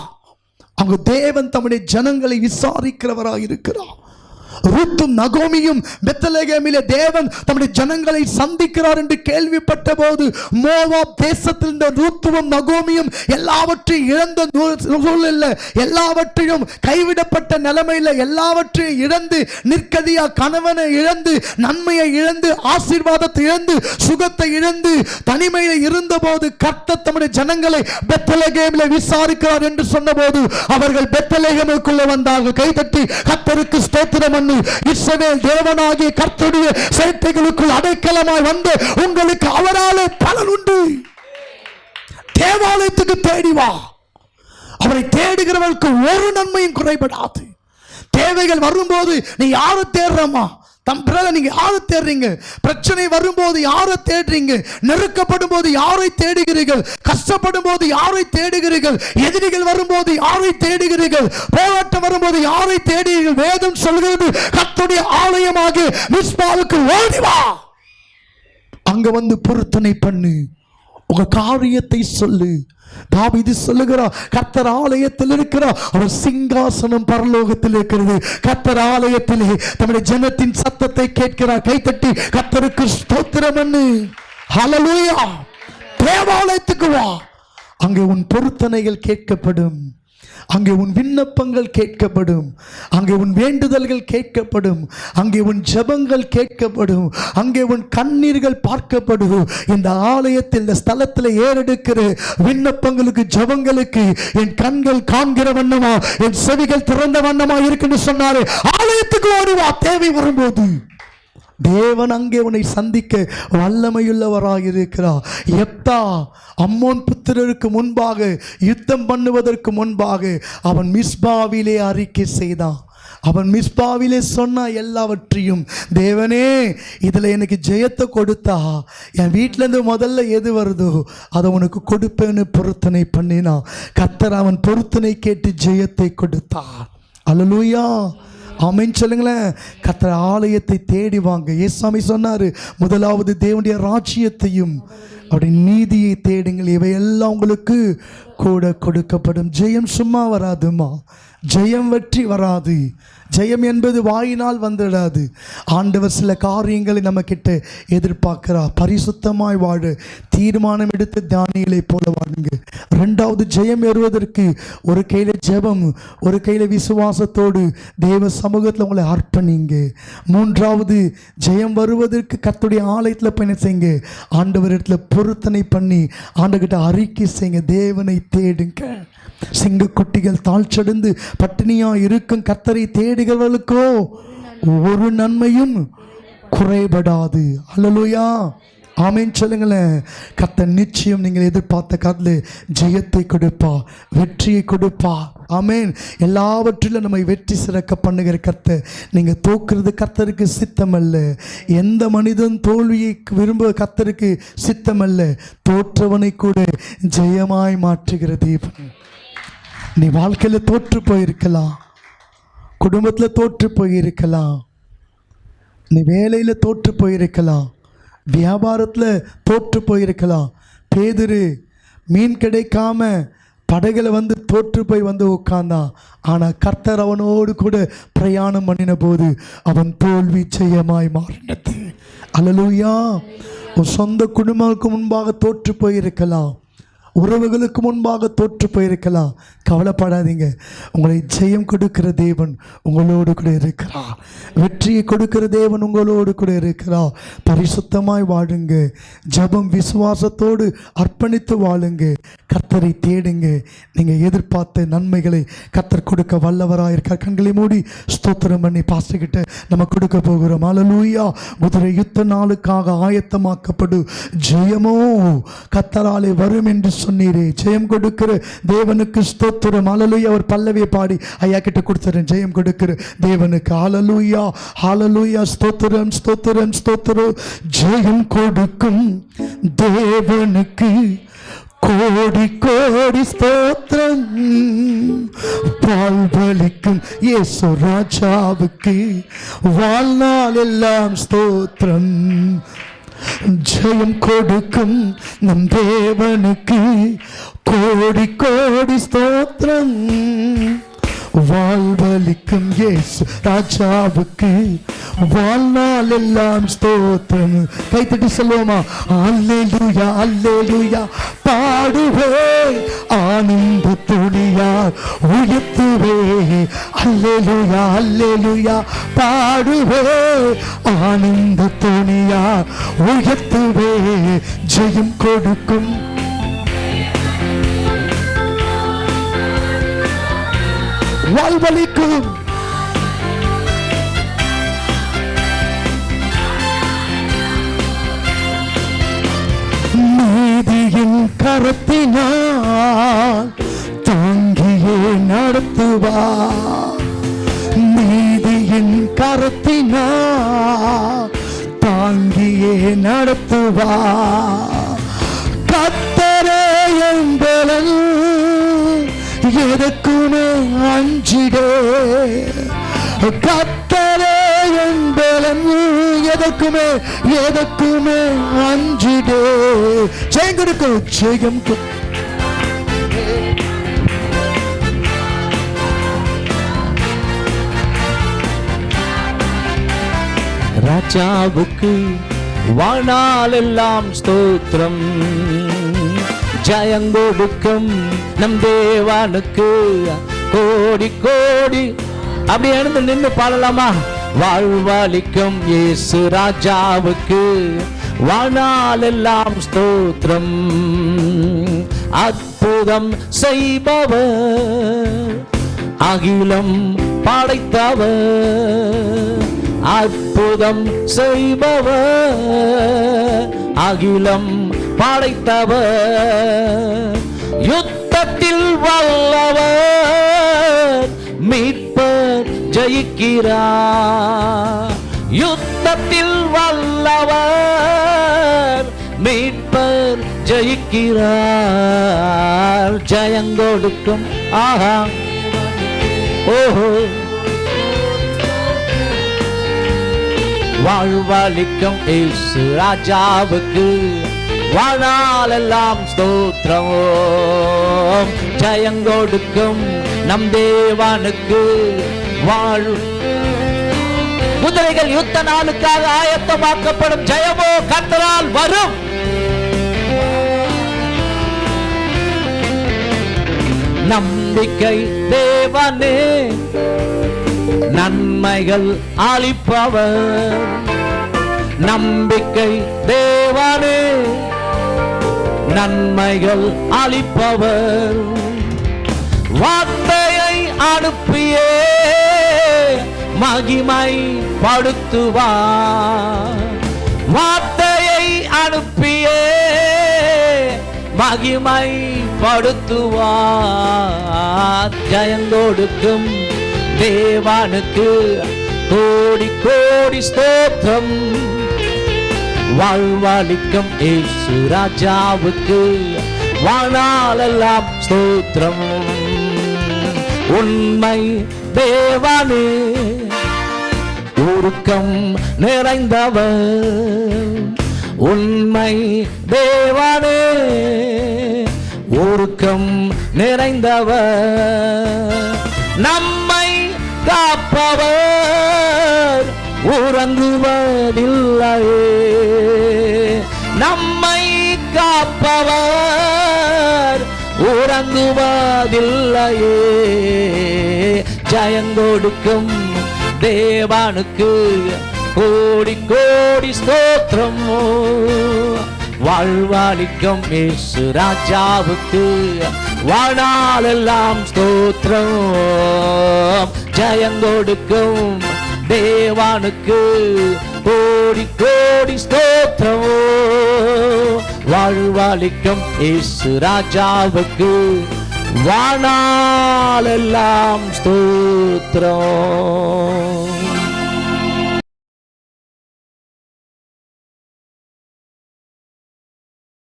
அங்கு தேவன் தம்முடைய ஜனங்களை விசாரிக்கிறவராக இருக்கிறார். ரூத்தும் நகோமியும் பெத்லகேமிலே தேவன் தம்முடைய ஜனங்களை சந்திக்கிறார் என்று கேள்விப்பட்ட போது மோவாப் தேசத்தில் இருந்த ரூத்துவும் நகோமியும் எல்லாவற்றையும் இழந்த சூழலில், எல்லாவற்றையும் கைவிடப்பட்ட நிலைமையில் எல்லாவற்றையும் இழந்து, நிற்கதியா கணவனை இழந்து, நன்மையை இழந்து, ஆசீர்வாதத்தை இழந்து, சுகத்தை இழந்து, தனிமையில் இருந்தபோது கர்த்தர் தம்முடைய ஜனங்களை பெத்லகேமிலே விசாரிக்கிறார் என்று சொன்னபோது அவர்கள் பெத்லகேமுக்குள்ளே வந்தார்கள். கைதட்டி கர்த்தருக்கு ஸ்தோத்திரம். இஸ்ரவேல் தேவனாகிய கர்த்தருடைய சேட்டைகளுக்குள் அடைக்கலமாய் வந்து உங்களுக்கு அவராலே பலன் உண்டு. தேவாலயத்துக்கு தேடி வா. அவரை தேடுகிறவர்களுக்கு ஒரு நன்மையும் குறைபடாது. தேவைகள் வரும்போது நீ யாரை தேடுறமா? நீங்க யாரை தேடுறீங்க? பிரச்சனை வரும்போது யாரை தேடுறீங்க? நெருக்கப்படும் போது யாரை தேடுகிறீர்கள்? கஷ்டப்படும் போது யாரை தேடுகிறீர்கள்? எதிரிகள் வரும்போது யாரை தேடுகிறீர்கள்? போராட்டம் வரும்போது யாரை தேடுகிறீர்கள்? வேதம் சொல்கிறது, கர்த்தருடைய ஆலயமாக மிஸ்பாவுக்கு ஓடி வா. அங்க வந்து பொருத்தனை பண்ணு, உங்க காரியத்தை சொல்லு. தாவீது சொல்லுகிறார், கர்த்தர் ஆலயத்தில் இருக்கிறார், அவர் சிங்காசனம் பரலோகத்தில் இருக்கிறது. கர்த்தர் ஆலயத்திலே தம்முடைய ஜனத்தின் சத்தத்தை கேட்கிறார். கைத்தட்டி கர்த்தருக்கு ஸ்தோத்திரம் பண்ணு. ஹல்லேலூயா. தேவாலயத்துக்கு வா. அங்கே உன் பொருத்தனைகள் கேட்கப்படும், அங்கே உன் விண்ணப்பங்கள் கேட்கப்படும், அங்கே உன் வேண்டுதல்கள் கேட்கப்படும், அங்கே உன் ஜெபங்கள் கேட்கப்படும், அங்கே உன் கண்ணீர்கள் பார்க்கப்படும். இந்த ஆலயத்தில், இந்த ஸ்தலத்தில் ஏறெடுக்கிற விண்ணப்பங்களுக்கு, ஜெபங்களுக்கு என் கண்கள் காண்கிற வண்ணமா, என் செவிகள் திறந்த வண்ணமா இருக்குன்னு சொன்னாரு. ஆலயத்துக்கு ஓடுவா. தேவை வரும்போது தேவன் அங்கே உன்னை சந்திக்க வல்லமையுள்ளவராக இருக்கிறார். யெப்தா அம்மோன் புத்திரருக்கு முன்பாக யுத்தம் பண்ணுவதற்கு முன்பாக அவன் மிஸ்பாவிலே அறிக்கை செய்தான். அவன் மிஸ்பாவிலே சொன்ன எல்லாவற்றையும், தேவனே இதில் எனக்கு ஜெயத்தை கொடுத்தா என் வீட்டிலேருந்து முதல்ல எது வருதோ அதை உனக்கு கொடுப்பேன்னு பொருத்தனை பண்ணினான். கர்த்தர் அவன் பொருத்தனை கேட்டு ஜெயத்தை கொடுத்தார். அல்லேலூயா. ஆமென் சொல்லுங்களேன். கர்த்தர் ஆலயத்தை தேடி வாங்க. ஏசாமி சொன்னார், முதலாவது தேவனுடைய ராஜ்யத்தையும் அவருடைய நீதியை தேடுங்கள், இவையெல்லாம் உங்களுக்கு கூட கொடுக்கப்படும். ஜெயம் சும்மா வராதுமா, ஜெயம் வெற்றி வராது. ஜெயம் என்பது வாயினால் வந்துடாது. ஆண்டவர் சில காரியங்களை நம்ம கிட்ட எதிர்பார்க்கிறார். பரிசுத்தமாய் வாழ தீர்மானம் எடுத்து தானியேலை போல வாழுங்க. ரெண்டாவது, ஜெயம் ஏறுவதற்கு ஒரு கையில் ஜெபம், ஒரு கையில் விசுவாசத்தோடு தேவ சமூகத்தில் உங்களை அர்ப்பணிங்க. மூன்றாவது, ஜெயம் வருவதற்கு கர்த்தருடைய ஆலயத்தில் பயணம் செய்யுங்க. ஆண்டவர் இடத்துல பொருத்தனை பண்ணி ஆண்டகிட்ட அறிக்கை செய்யுங்க. தேவனை தேடுங்க. சிங்கக்குட்டிகள் தாழ்ச்சடைந்து பட்டினியா இருக்கும் கர்த்தரை தேடுகிறவர்களுக்கோ ஒரு நன்மையும் குறைபடாது. அல்லேலூயா, ஆமென் சொல்லுங்களேன். கர்த்தர் நிச்சயம் நீங்கள் எதிர்பார்த்த காலத்தில் ஜெயத்தை கொடுப்பா, வெற்றியை கொடுப்பா. ஆமென். எல்லாவற்றிலும் நம்மை வெற்றி சிறக்க பண்ணுகிற கர்த்தர். நீங்கள் தோக்குறது கர்த்தருக்கு சித்தமல்ல. எந்த மனிதன் தோல்வியை விரும்ப கர்த்தருக்கு சித்தமல்ல. தோற்றவனை கூட ஜெயமாய் மாற்றுகிற தேவன். நீ வாழ்க்கையில் தோற்று போயிருக்கலாம், குடும்பத்தில் தோற்று போயிருக்கலாம், நீ வேலையில் தோற்று போயிருக்கலாம், வியாபாரத்தில் தோற்று போயிருக்கலாம். பேதுரு மீன் கிடைக்காம படகுல வந்து தோற்று போய் வந்து உட்கார்ந்தான். ஆனால் கர்த்தர் அவனோடு கூட பிரயாணம் பண்ணின போது அவன் தோல்வி ஜெயமாய் மாறினது. அல்லேலூயா. உன் சொந்த குடும்பங்களுக்கு முன்பாக தோற்று போயிருக்கலாம், உறவுகளுக்கு முன்பாக தோற்று போயிருக்கலாம். கவலைப்படாதீங்க. உங்களை ஜெயம் கொடுக்கிற தேவன் உங்களோடு கூட இருக்கிறார். வெற்றியை கொடுக்கிற தேவன் உங்களோடு கூட இருக்கிறார். பரிசுத்தமாய் வாழுங்க. ஜெபம் விசுவாசத்தோடு அர்ப்பணித்து வாழுங்க. கர்த்தரை தேடுங்க. நீங்கள் எதிர்பார்த்த நன்மைகளை கர்த்தர் கொடுக்க வல்லவராக இருக்கார். கண்களை மூடி ஸ்தோத்திரம் பண்ணி பாஸ்டர்கிட்ட நம்ம கொடுக்க போகிறோம். அல்லேலூயா. குதிரை யுத்த நாளுக்காக ஆயத்தமாக்கப்படு. ஜெயமோ கர்த்தராலே வரும் என்று சொன்னீரே. ஜெயம் கொடுக்கிற தேவனுக்கு ஸ்தோத்திரம். ஹல்லேலூயா. ஒரு பல்லவியை பாடி ஐயா கிட்ட கொடுத்துறேன். ஜெயம் கொடுக்கிற தேவனுக்கு ஹல்லேலூயா, ஹல்லேலூயா. ஸ்தோத்திரம், ஸ்தோத்திரம், ஸ்தோத்திரம். ஜெயம் கொடுக்கும் தேவனுக்கு கோடி கோடி ஸ்தோத்திரம். வாழ்வளிக்கும் இயேசு ராஜாவுக்கு வாழ்நாள் எல்லாம் ஸ்தோத்திரம். ஜெயம் கொடுக்கும் நம் தேவனுக்கு கோடி கோடி ஸ்தோத்திரம். வாழ்வளிக்கும் இயேசு ராஜாவுக்கு வாழ்நாள் எல்லாம் ஸ்தோத்திரம். கைத்தட்டி சொல்லுவோமா? அல்லேலூயா, அல்லேலூயா. பாடுவே ஆனந்த துணியார் உயர்த்துவே. அல்லேலூயா, அல்லேலூயா. பாடுவே ஆனந்த துணியார் உயர்த்துவே. ஜெயம் கொடுக்கும் வாழ்வளிக்கும் நீதியின் கரத்தினால் தாங்கியே நடத்துவார். நீதியின் கரத்தினால் தாங்கியே நடத்துவார். கர்த்தரே என் பலன், எதற்குமே அஞ்சிடே. கர்த்தரே என் பலன், எதற்குமே எதற்குமே அஞ்சிடே. ஜெயம் கொடுக்கும், ஜெயம் ராஜாவுக்கு வாழ்நாள் எல்லாம் ஸ்தோத்திரம். ஜெயங்கொடுக்கும் நம் தேவனுக்கு கோடி கோடி. அப்படி எழுந்து நின்று பாடலாமா? வாழ்வளிக்கும் இயேசு ராஜாவுக்கு வாழ்நாள் எல்லாம் ஸ்தோத்திரம். அற்புதம் செய்பவர், அகிலம் படைத்தவர். அற்புதம் செய்பவர், அகிலம் படைத்தவர். யுத்தத்தில் வல்லவர், மீட்பர் ஜெயிக்கிறார். யுத்தத்தில் வல்லவர், மீட்பர் ஜெயிக்கிறார். ஜெயங்கொடுக்கும் ஆஹா ஓஹோ வாழ்வளிக்கும் இயேசு ராஜாவுக்கு வாழ்நாள் எல்லாம் ஸ்தோத்திரம். ஜெயங்கொடுக்கும் நம் தேவனுக்கு வாழ். குதிரைகள் யுத்த நாளுக்காக ஆயத்தமாக்கப்படும். ஜெயமோ கர்த்தரால் வரும். நம்பிக்கை தேவனே, நன்மைகள் அளிப்பவர். நம்பிக்கை தேவனே, நன்மைகள் அளிப்பவர். வார்த்தையை அனுப்பியே மகிமை படுத்துவார். வார்த்தையை அனுப்பியே மகிமை படுத்துவார். ஜெயங்கொடுக்கும் தேவனுக்கு கோடி கோடி ஸ்தோத்திரம். வாழ்வளிக்கும் இயேசு ராஜாவுக்கு வாழ்நாளெல்லாம் ஸ்தோத்திரம். உண்மை தேவனே உருக்கம் நிறைந்தவர். உண்மை தேவனே உருக்கம் நிறைந்தவர். நம்மை காப்பவர் உறங்குவதில்லையே. நம்மை காப்பவர் உறங்குவதில்லையே. ஜெயங்கொடுக்கும் தேவனுக்கு கோடி கோடி ஸ்தோத்திரம். வாழ்வளிக்கும் இயேசு ராஜாவுக்கு வாழ்நாளெல்லாம் ஸ்தோத்திரம். ஜெயங்கொடுக்கும் தேவனுக்கு கோடி கோடி ஸ்தோத்திரம். வாழ்வளிக்கும் இயேசு ராஜாவுக்கு வாழ்நாளெல்லாம் ஸ்தோத்திரம்.